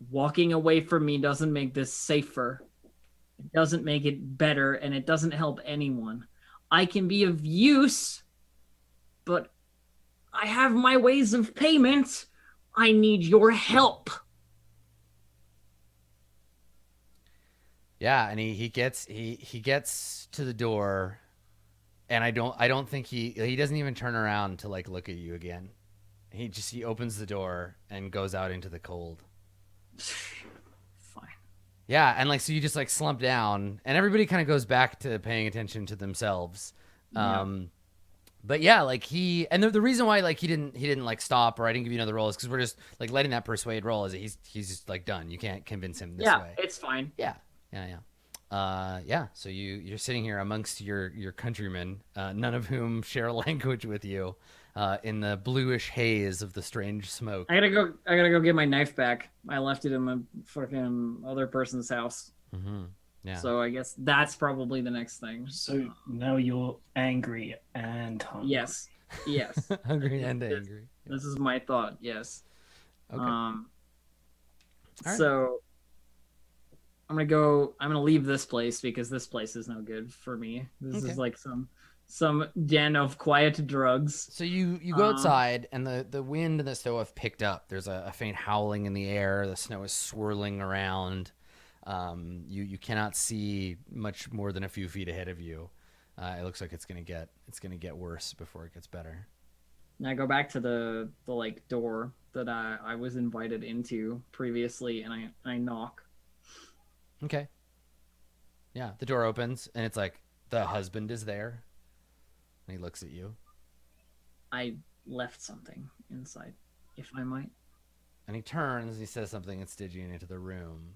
walking away from me doesn't make this safer. It doesn't make it better, and it doesn't help anyone. I can be of use, but I have my ways of payment. I need your help. Yeah, and he gets to the door, and I don't think he doesn't even turn around to like look at you again. He opens the door and goes out into the cold. Fine. Yeah, and like so you just like slump down, and everybody kind of goes back to paying attention to themselves. Yeah. But yeah, like the reason why like he didn't like stop or I didn't give you another roll is because we're just like letting that persuade roll is that he's just like done. You can't convince him this way. It's fine. Yeah. Yeah. So you're sitting here amongst your countrymen, none of whom share a language with you, in the bluish haze of the strange smoke. I gotta go get my knife back. I left it in my fucking other person's house. Mm-hmm. Yeah. So I guess that's probably the next thing. So now you're angry and hungry. Yes. Hungry and angry. This is my thought. Yes. Okay. Right. All So I'm gonna leave this place because this place is no good for me. This is like some den of quiet drugs. So you go outside and the wind and the snow have picked up. There's a faint howling in the air. The snow is swirling around. You cannot see much more than a few feet ahead of you. It looks like it's gonna get worse before it gets better. And I go back to the like door that I was invited into previously, and I knock. Okay. Yeah, the door opens and it's like the husband is there, and he looks at you. I left something inside, if I might. And he turns and he says something and Stygian into the room.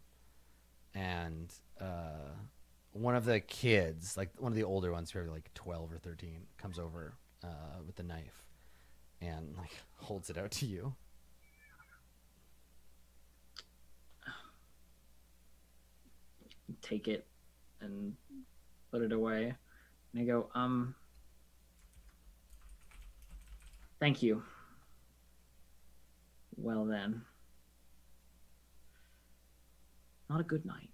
And one of the kids, like one of the older ones, who are like 12 or 13, comes over with the knife and like holds it out to you. Take it and put it away. And I go, thank you. Well then. Not a good night.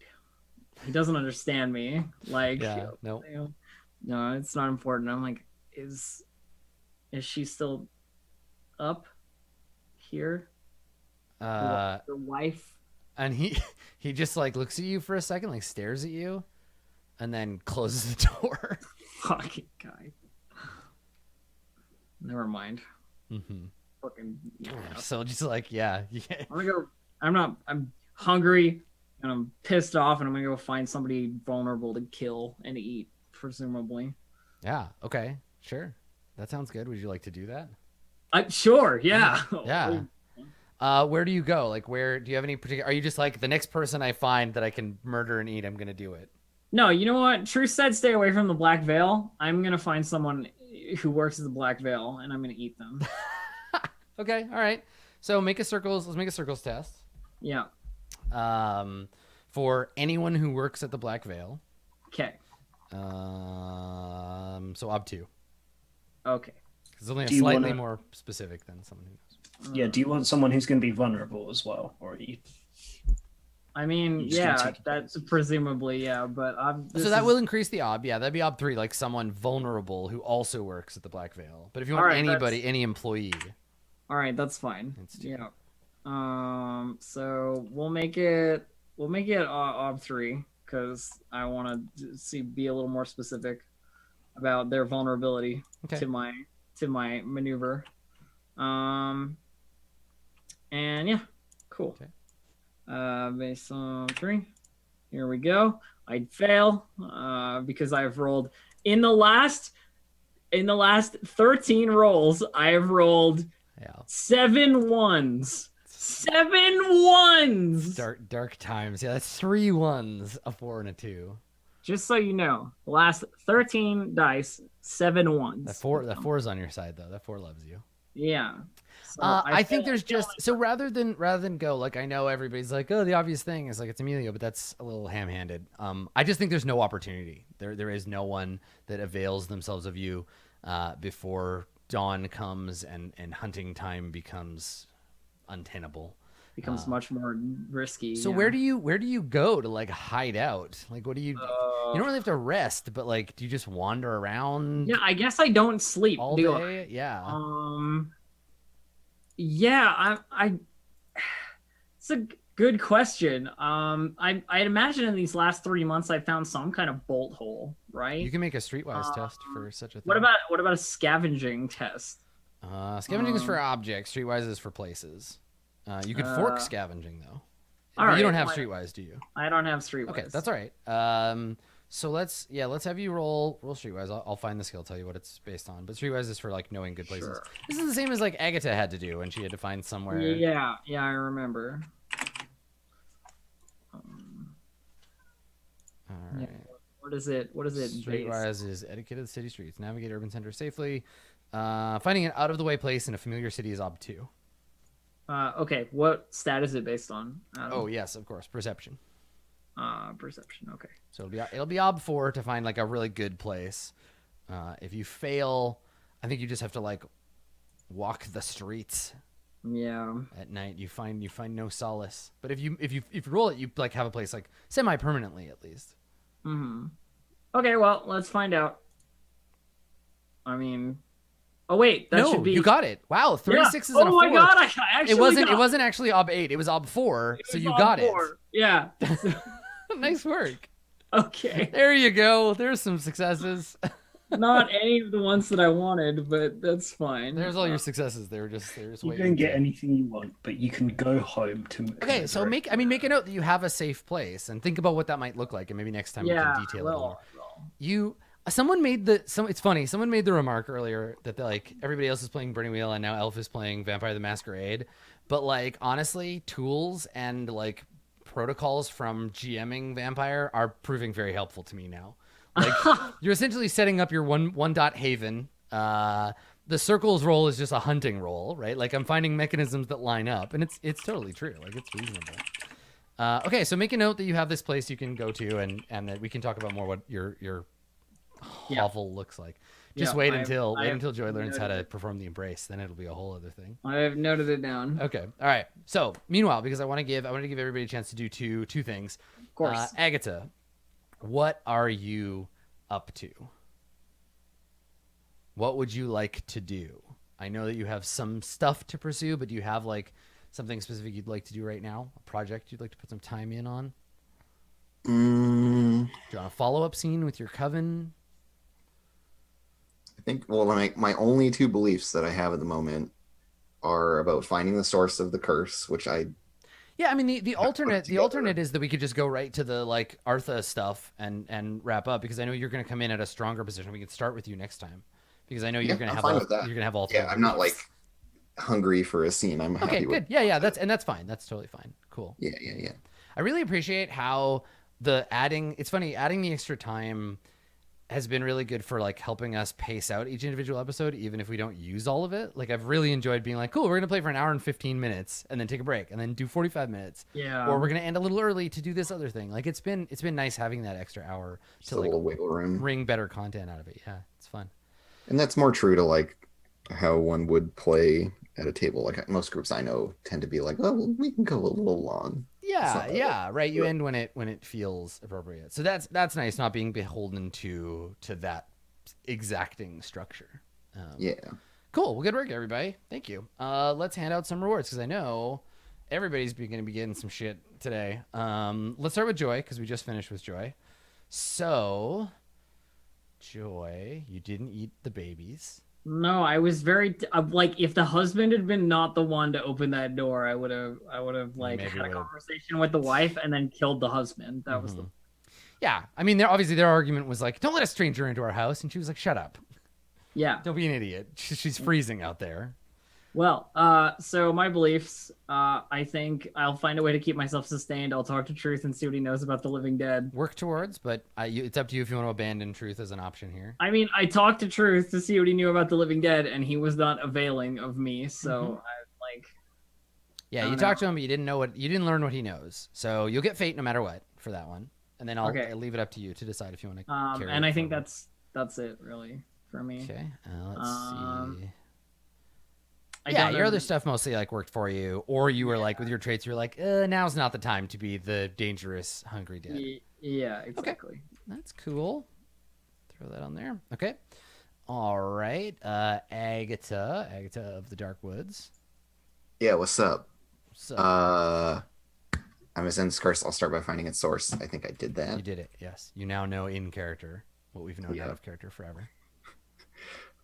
He doesn't understand me. Like, Yeah, no. No, it's not important. I'm like, is she still up here? The wife? And he just like looks at you for a second, like stares at you, and then closes the door. Fucking guy. Never mind. Mm-hmm. Fucking. Yeah. So just like, yeah. I'm gonna go. I'm hungry and I'm pissed off, and I'm gonna go find somebody vulnerable to kill and eat, presumably. Yeah. Okay. Sure. That sounds good. Would you like to do that? Sure. Yeah. Yeah. Where do you go? Like, where do you have any particular? Are you just like the next person I find that I can murder and eat? I'm gonna do it. No, you know what? Truth said, stay away from the Black Veil. I'm gonna find someone who works at the Black Veil, and I'm gonna eat them. Okay. All right. So let's make a circles test. Yeah. For anyone who works at the Black Veil. Okay. So ob 2. Okay. It's only slightly more specific than someone who knows. Yeah, do you want someone who's going to be vulnerable as well? Or are you... I mean, that's presumably, yeah, but so that will increase the ob. Yeah, that'd be ob 3, like someone vulnerable who also works at the Black Veil. But if you want anybody, any employee. All right, that's fine. Yeah. So we'll make it ob 3 because I want to be a little more specific about their vulnerability to my maneuver. And yeah, cool. Okay. Based on 3. Here we go. I'd fail because I've rolled in the last 13 rolls. I have rolled 7 1s. 7 1s. Dark times. Yeah, that's 3 1s, a 4 and a 2. Just so you know, the last 13 dice, 7 1s. That 4's on your side though. That 4 loves you. Yeah. So I think there's just so rather than go like, I know everybody's like, oh, the obvious thing is like it's Emilio, but that's a little ham-handed. I just think there's no opportunity. There is no one that avails themselves of you before dawn comes and hunting time becomes untenable. Becomes much more risky. So where do you go to like hide out? Like what do you? You don't really have to rest, but like, do you just wander around? Yeah, I guess I don't sleep all day. Yeah. Yeah, I it's a good question. I'd imagine in these last 3 months I found some kind of bolt hole, right? You can make a streetwise test for such a thing. What about a scavenging test? Scavenging is for objects. Streetwise is for places. You could fork scavenging though. All right, you don't have streetwise, do you? I don't have streetwise. Okay, that's all right. So let's have you roll streetwise. I'll find the skill, tell you what it's based on. But streetwise is for like knowing good places. Sure. This is the same as like Agatha had to do when she had to find somewhere. Yeah, I remember. All right. Yeah. What is it? Streetwise is etiquette of the city streets. Navigate urban centers safely. Finding an out of the way place in a familiar city is ob 2. Okay, what stat is it based on, Adam? Oh yes, of course, perception. Perception. Okay. So it'll be ob 4 to find like a really good place. If you fail, I think you just have to like walk the streets. Yeah. At night, you find no solace. But if you roll it, you like have a place like semi-permanently at least. Mm-hmm. Okay, well, let's find out. I mean, oh wait, that should be. You got it. Wow, 36 is oh and a 4. my god, I actually It wasn't actually ob 8. It was ob 4. So you ob got 4. it. Yeah. Nice work. Okay. There you go. There's some successes. Not any of the ones that I wanted, but that's fine. There's all your successes. They were just You waiting. don't get anything you want, but you can go home to. Okay, so make a note that you have a safe place and think about what that might look like, and maybe next time we can detail it more. Someone made it's funny. Someone made the remark earlier that like everybody else is playing Burning Wheel and now Elf is playing Vampire the Masquerade, but like honestly, tools and like protocols from GMing Vampire are proving very helpful to me now. Like you're essentially setting up your one dot haven. The circles roll is just a hunting roll, right? Like I'm finding mechanisms that line up, and it's totally true. Like it's reasonable. Okay, so make a note that you have this place you can go to, and that we can talk about more what your hovel looks like. Just wait until Joy learns how to perform the embrace. Then it'll be a whole other thing. I have noted it down. Okay, all right. So meanwhile, because I want to give everybody a chance to do two things. Of course, Agatha, what are you up to? What would you like to do? I know that you have some stuff to pursue, but do you have like something specific you'd like to do right now? A project you'd like to put some time in on? Do you want a follow-up scene with your coven? I think, well, my only 2 beliefs that I have at the moment are about finding the source of the curse, which I... Yeah, I mean the alternate is that we could just go right to the like Artha stuff and wrap up, because I know you're going to come in at a stronger position. We can start with you next time, because I know you're going to have all 3. Yeah, I'm not like hungry for a scene. I'm happy okay, with. Good. Yeah, that's fine. That's totally fine. Cool. Yeah. I really appreciate how it's funny, adding the extra time has been really good for like helping us pace out each individual episode, even if we don't use all of it. Like I've really enjoyed being like, cool, we're gonna play for an hour and 15 minutes and then take a break and then do 45 minutes. Yeah. Or we're gonna end a little early to do this other thing. Like it's been nice having that extra hour to like a little wiggle room, wring better content out of it. Yeah, it's fun. And that's more true to like how one would play at a table. Like most groups I know tend to be like, oh, we can go a little long. Yeah, right. You end when it feels appropriate. So that's nice, not being beholden to that exacting structure. Yeah. Cool. Well, good work, everybody. Thank you. Let's hand out some rewards, because I know everybody's going to be getting some shit today. Let's start with Joy, because we just finished with Joy. So, Joy, you didn't eat the babies. No, I was very like, if the husband had been not the one to open that door, I would have like Maybe had a conversation with the wife and then killed the husband. That was the. Yeah, I mean, their argument was like, don't let a stranger into our house, and she was like, shut up. Yeah. Don't be an idiot. She's freezing out there. Well, so my beliefs, I think I'll find a way to keep myself sustained. I'll talk to Truth and see what he knows about the living dead. Work towards, but it's up to you if you want to abandon Truth as an option here. I mean, I talked to Truth to see what he knew about the living dead, and he was not availing of me. So I like. Yeah, you talked to him, but you didn't learn what he knows. So you'll get fate no matter what for that one, and then I'll leave it up to you to decide if you want to. Carry and it I think forward. that's it really for me. Okay, let's see. Yeah, your other stuff mostly like worked for you, or you were like with your traits, you're like, now's not the time to be the dangerous hungry dead. Yeah, exactly. Okay. That's cool. Throw that on there. Okay. All right. Agatha of the Dark Woods. Yeah, what's up? So I'm a Zen's curse. I'll start by finding its source. I think I did that. you did it. Yes. You now know in character what we've known out of character forever.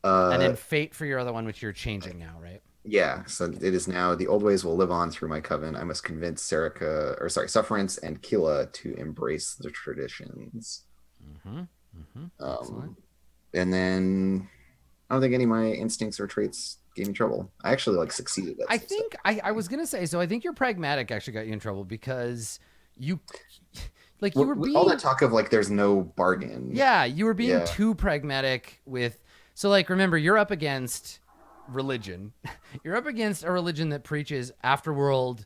And then fate for your other one, which you're changing now, right? Yeah, so it is now the old ways will live on through my coven. I must convince Sufferance and Kila to embrace the traditions. Excellent. And then I don't think any of my instincts or traits gave me trouble. I actually like succeeded at I some think stuff. I was gonna say, so I think your pragmatic actually got you in trouble because you like you were With all being that talk of like there's no bargain. yeah, you were being Yeah. too pragmatic with so like remember you're up against religion. You're up against a religion that preaches afterworld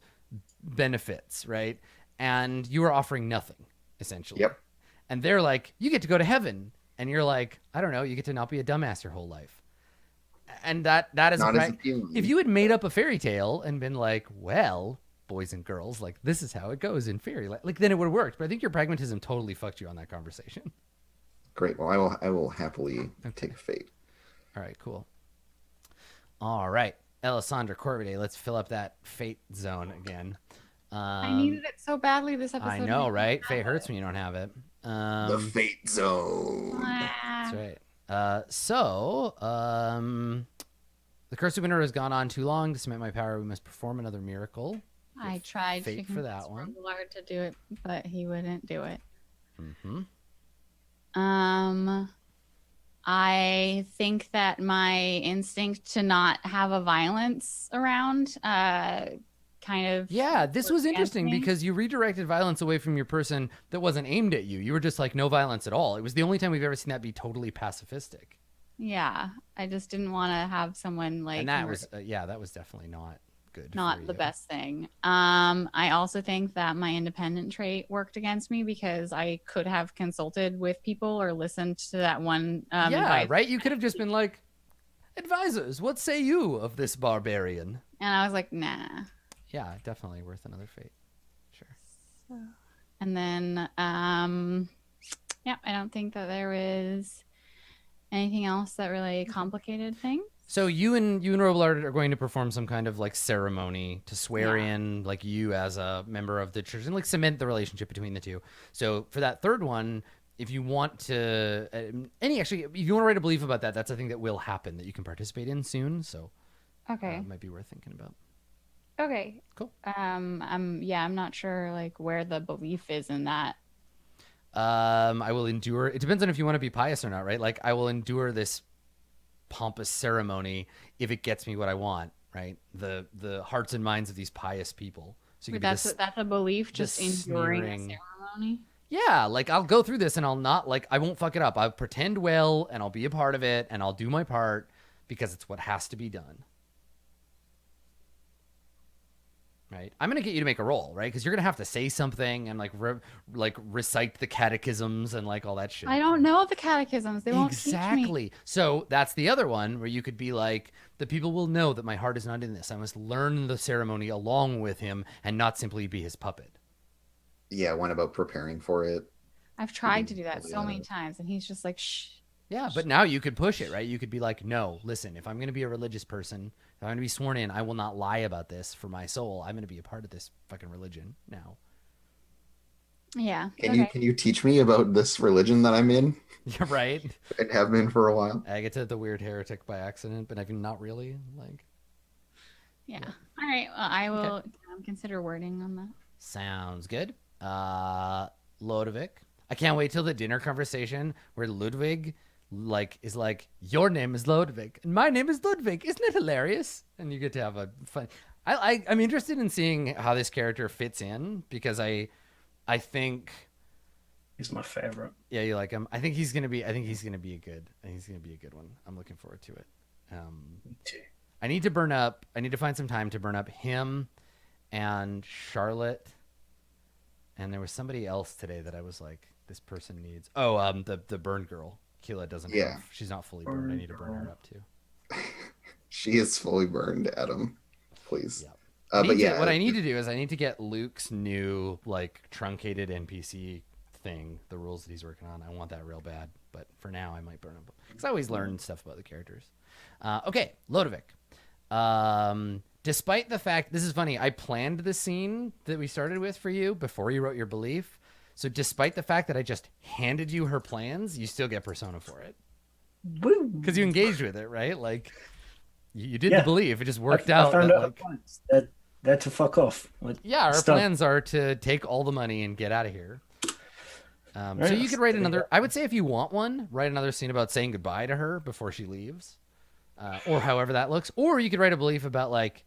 benefits, right? And you are offering nothing, essentially. Yep. And they're like, you get to go to heaven. And you're like, I don't know, you get to not be a dumbass your whole life. And that is Not as appealing. if you had made up a fairy tale and been like, well, boys and girls, like this is how it goes in fairy like then it would have worked. But I think your pragmatism totally fucked you on that conversation. Great. Well, I will happily take a fate. All right, cool. All right, Alessandra Corvidae, let's fill up that fate zone again. I needed it so badly this episode. I know, right? Fate hurts when you don't have it. The fate zone. That's right. The curse of winter has gone on too long. To cement my power, we must perform another miracle. I tried fate to for that convince one. Robillard to do it, but he wouldn't do it. Mm-hmm. I think that my instinct to not have a violence around kind of Yeah, this was worked interesting against me. because you redirected violence away from your person that wasn't aimed at you. You were just like, no violence at all. It was the only time we've ever seen that be totally pacifistic. Yeah, I just didn't want to have someone like And that was, that was definitely not good. not for the you. best thing. I also think that my independent trait worked against me because I could have consulted with people or listened to that one Yeah, advice. right? You could have just been like, advisors, what say you of this barbarian? And I was like, nah. Yeah, definitely worth another fate. Sure. And then, yeah, I don't think that there was anything else that really complicated things. So you and Robillard are going to perform some kind of like ceremony to swear Yeah. in like you as a member of the church and like cement the relationship between the two. So for that third one, if you want to if you want to write a belief about that, that's a thing that will happen that you can participate in soon. So Okay. it might be worth thinking about. Okay. Cool. I'm not sure like where the belief is in that. I will endure. It depends on if you want to be pious or not, right? Like I will endure this pompous ceremony if it gets me what I want, right? The hearts and minds of these pious people. So you Wait, can be that's a belief, just enduring sneering- the ceremony. Yeah, like I'll go through this and I'll not like I won't fuck it up. I'll pretend well and I'll be a part of it and I'll do my part because it's what has to be done. Right? I'm gonna get you to make a roll, right? Because you're gonna have to say something and like recite the catechisms and like all that shit. I don't know the catechisms. They won't teach me. Exactly. So that's the other one where you could be like, the people will know that my heart is not in this. I must learn the ceremony along with him and not simply be his puppet. Yeah, one about preparing for it. I've tried to do that Oh, so yeah. many times, and he's just like, shh. Yeah, but now you could push it, right? You could be like, no, listen, if I'm going to be a religious person, if I'm going to be sworn in, I will not lie about this for my soul. I'm going to be a part of this fucking religion now. Yeah. Can you teach me about this religion that I'm in Yeah, right? and have been for a while? I get to the weird heretic by accident, but I can not really. Like, Yeah. All right. Well, I will consider wording on that. sounds good. Ludwig. I can't wait till the dinner conversation where Ludwig is like, your name is Ludwig and my name is Ludwig. Isn't it hilarious? And you get to have a fun. I'm interested in seeing how this character fits in because I think He's my favorite. yeah, you like him. I think he's gonna be a good one. I'm looking forward to it. Me too. I need to find some time to burn up him and Charlotte. And there was somebody else today that I was like, this person needs. Oh, the burn girl. Keela doesn't Yeah. have. She's not fully burned. I need to burn her up too. She is fully burned, Adam. Please. Yeah. But yeah, What I need to do is I need to get Luke's new like truncated NPC thing, the rules that he's working on. I want that real bad. But for now, I might burn him because I always learn stuff about the characters. Okay, Lodovic. Despite the fact, this is funny, I planned the scene that we started with for you before you wrote your belief. So despite the fact that I just handed you her plans, you still get Persona for it. Woo! Because you engaged with it, right? Like, you did Yeah. the belief. It just worked I out. found that, out like, once that they're to fuck off. Like, yeah, our stuff. plans are to take all the money and get out of here. Right, So you could write there we another. go. I would say if you want one, write another scene about saying goodbye to her before she leaves, or however that looks. Or you could write a belief about like,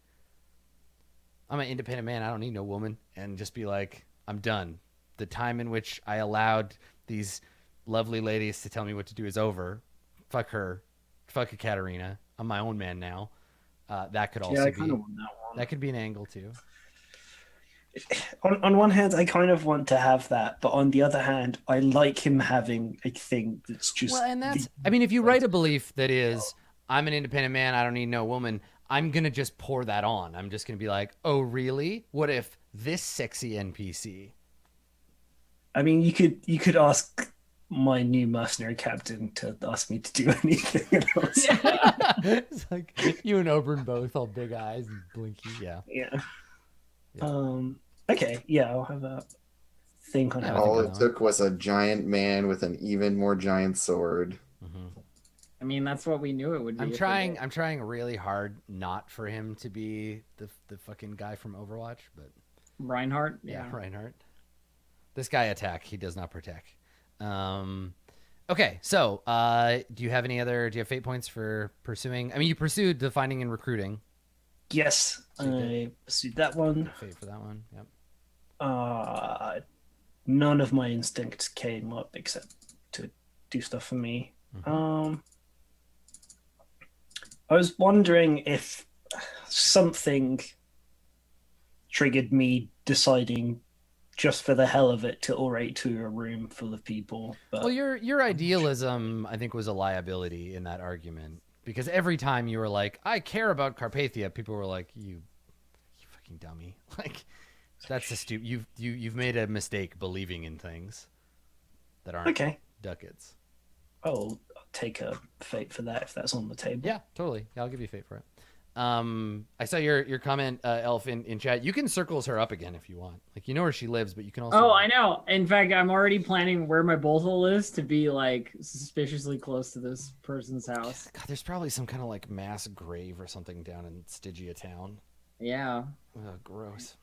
I'm an independent man. I don't need no woman, and just be like, I'm done. The time in which I allowed these lovely ladies to tell me what to do is over. Fuck her. Fuck a Katarina. I'm my own man now. That could Yeah, also I kind be. of want that one. That could be an angle too. On one hand, I kind of want to have that, but on the other hand, I like him having a thing that's just. Well, and that's, I mean, if you write a belief that is, I'm an independent man, I don't need no woman, I'm going to just pour that on. I'm just going to be like, oh, really? What if this sexy NPC? I mean, you could ask my new mercenary captain to ask me to do anything else. It's like you and Oberyn both, all big eyes and blinky. Yeah. Yeah. Yeah. Okay. Yeah, I'll have a think on Yeah, how. I think All on it that took was a giant man with an even more giant sword. I mean, that's what we knew it would be. I'm if it trying. was. I'm trying really hard not for him to be the fucking guy from Overwatch, but Reinhardt. yeah, Yeah. Reinhardt. This guy attack. He does not protect. Okay, so do you have any other? Do you have fate points for pursuing? I mean, you pursued the finding and recruiting. Yes, So you I pursued that one. Fate for that one. Yep. None of my instincts came up except to do stuff for me. I was wondering if something triggered me deciding just for the hell of it to orate to a room full of people. But Well, your idealism, I think, was a liability in that argument because every time you were like, "I care about Carpathia," people were like, "You fucking dummy!" Like, that's a stupid. You've made a mistake believing in things that aren't okay, ducats. I'll take a fate for that if that's on the table. Yeah, totally. Yeah, I'll give you fate for it. I saw your comment, Elf, in chat. You can circles her up again if you want. Like, you know where she lives, but you can also. Oh, I know. In fact, I'm already planning where my bolt hole is to be like suspiciously close to this person's house. God, there's probably some kind of like mass grave or something down in Stygia town. Yeah, Ugh, gross.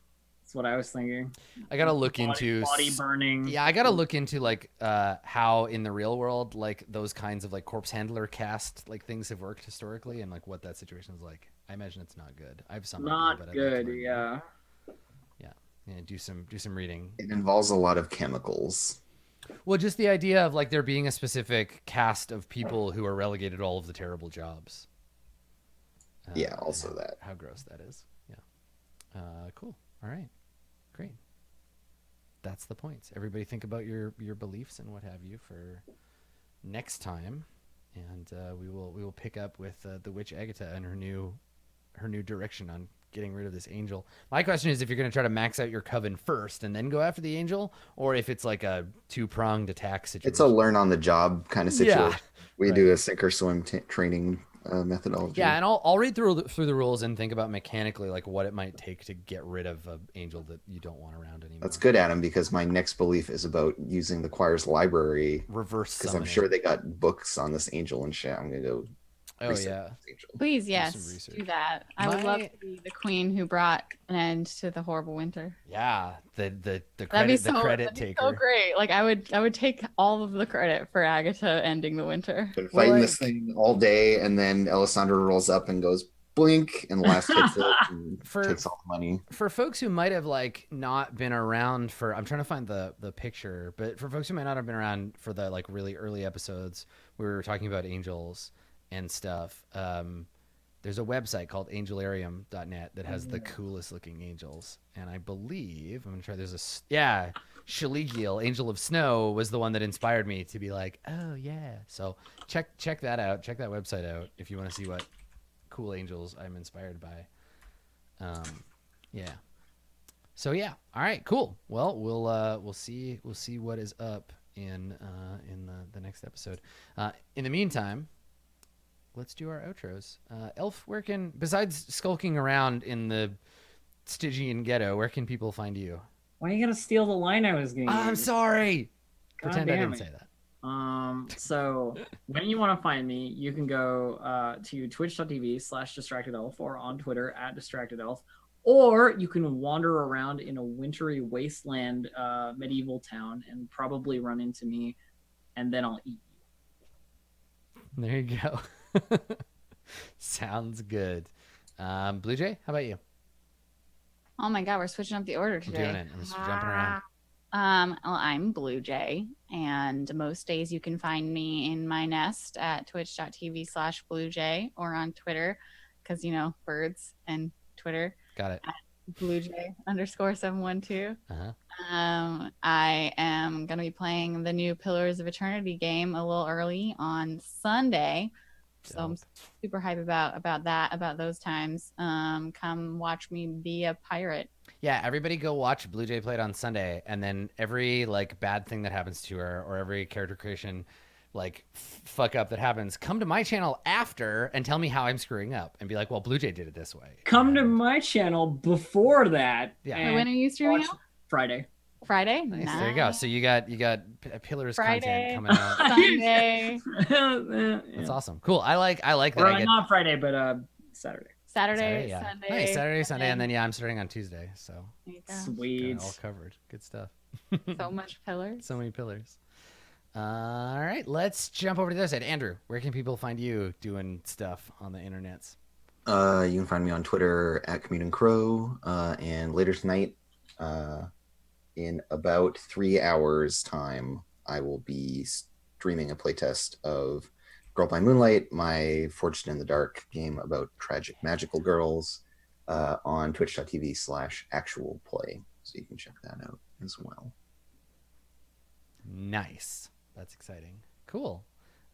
that's what I was thinking. I gotta look into Body burning. Yeah, I gotta look into like how in the real world like those kinds of like corpse handler cast like things have worked historically and like what that situation is like. I imagine it's not good. I have some idea, Not but I'd like to good. learn more. Yeah. Yeah, do some reading. It involves a lot of chemicals. Well, just the idea of like there being a specific cast of people who are relegated to all of the terrible jobs. Yeah, also and that. how gross that is. Yeah. Cool. All right. Great. That's the points. Everybody think about your beliefs and what have you for next time, and we will pick up with the witch Agatha and her new direction on getting rid of this angel. My question is if you're going to try to max out your coven first and then go after the angel, or if it's like a two-pronged attack situation. It's a learn on the job kind of situation. Yeah, We right. do a sink or swim training methodology. Yeah, and I'll read through the rules and think about mechanically like what it might take to get rid of an angel that you don't want around anymore. That's good, Adam, because my next belief is about using the choir's library Reverse because I'm summoning. sure they got books on this angel and shit. I'm gonna go. Oh research yeah. this angel. Please, some yes, research. do that. I would love My- to be the queen who brought an end to the horrible winter. Yeah, the That'd be credit so, the credit that'd be taker. so great. Like I would take all of the credit for Agatha ending the winter. Been Well, fighting like- this thing all day, and then Alessandra rolls up and goes blink, and the last hits it and For- takes all the money. For folks who might have like not been around for, I'm trying to find the picture, but for folks who might not have been around for the like really early episodes, we were talking about angels and stuff. There's a website called angelarium.net that has the coolest looking angels, and I believe I'm gonna try. Shaligiel, Angel of Snow, was the one that inspired me to be like, oh yeah. So check that out. Check that website out if you want to see what cool angels I'm inspired by. Yeah. So yeah. All right. Cool. Well, we'll see what is up in the next episode. In the meantime, let's do our outros. Elf, where can, besides skulking around in the Stygian ghetto, where can people find you? Why you gotta steal the line I was gonna use? I'm sorry. God Pretend I damn didn't it. say that. So when you want to find me, you can go to twitch.tv/distractedelf or on Twitter @distractedelf, Or you can wander around in a wintry wasteland medieval town and probably run into me, and then I'll eat you. There you go. Sounds good. Blue Jay, how about you? Oh my God, we're switching up the order I'm today. doing it. I'm just jumping around. Well, I'm Blue Jay, and most days you can find me in my nest at twitch.tv/BlueJay or on Twitter, because, birds and Twitter, Got it. at BlueJ_712. Uh-huh. I am going to be playing the new Pillars of Eternity game a little early on Sunday. So I'm super hype about those times. Come watch me be a pirate. Yeah, everybody go watch Blue Jay play it on Sunday, and then every bad thing that happens to her or every character creation fuck up that happens, come to my channel after and tell me how I'm screwing up and be like, well, Blue Jay did it this way. Come to my channel before that. Yeah. and When are you streaming watch out? Friday. Friday? Nice. There you go. So you got Pillars Friday. content coming out. Sunday. That's awesome. Cool. I like that. Or, I get not Friday, but Saturday. Saturday, yeah. Sunday. Nice. Saturday, Sunday, and then I'm starting on Tuesday. So There you go. got Sweet. it all covered. Good stuff. So much pillars. So many pillars. All right, let's jump over to the other side. Andrew, where can people find you doing stuff on the internets? You can find me on Twitter at Commute and Crow, and later tonight, in about 3 hours' time, I will be streaming a playtest of Girl by Moonlight, my Forged in the Dark game about tragic magical girls, on twitch.tv/actualplay. So you can check that out as well. Nice. That's exciting. Cool.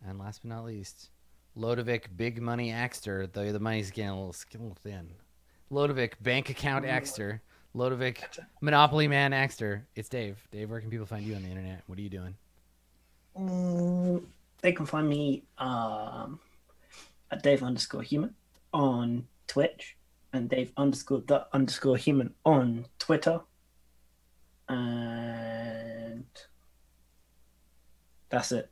And last but not least, Lodovic Big Money Axter, though the money's getting a little thin. Lodovic Bank Account Axter. Lodovic Monopoly Man Axter. It's Dave. Dave, where can people find you on the internet? What are you doing? They can find me at Dave_human on Twitch and Dave_the_human on Twitter. And that's it.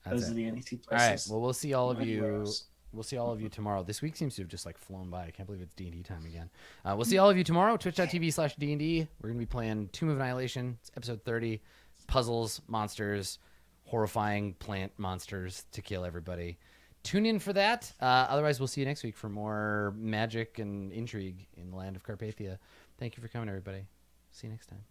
Those are the only two places. All right. Well, we'll see all of you. We'll see all of you tomorrow. This week seems to have just flown by. I can't believe it's D&D time again. We'll see all of you tomorrow, twitch.tv/D&D. We're going to be playing Tomb of Annihilation. It's episode 30. Puzzles, monsters, horrifying plant monsters to kill everybody. Tune in for that. Otherwise, we'll see you next week for more magic and intrigue in the land of Carpathia. Thank you for coming, everybody. See you next time.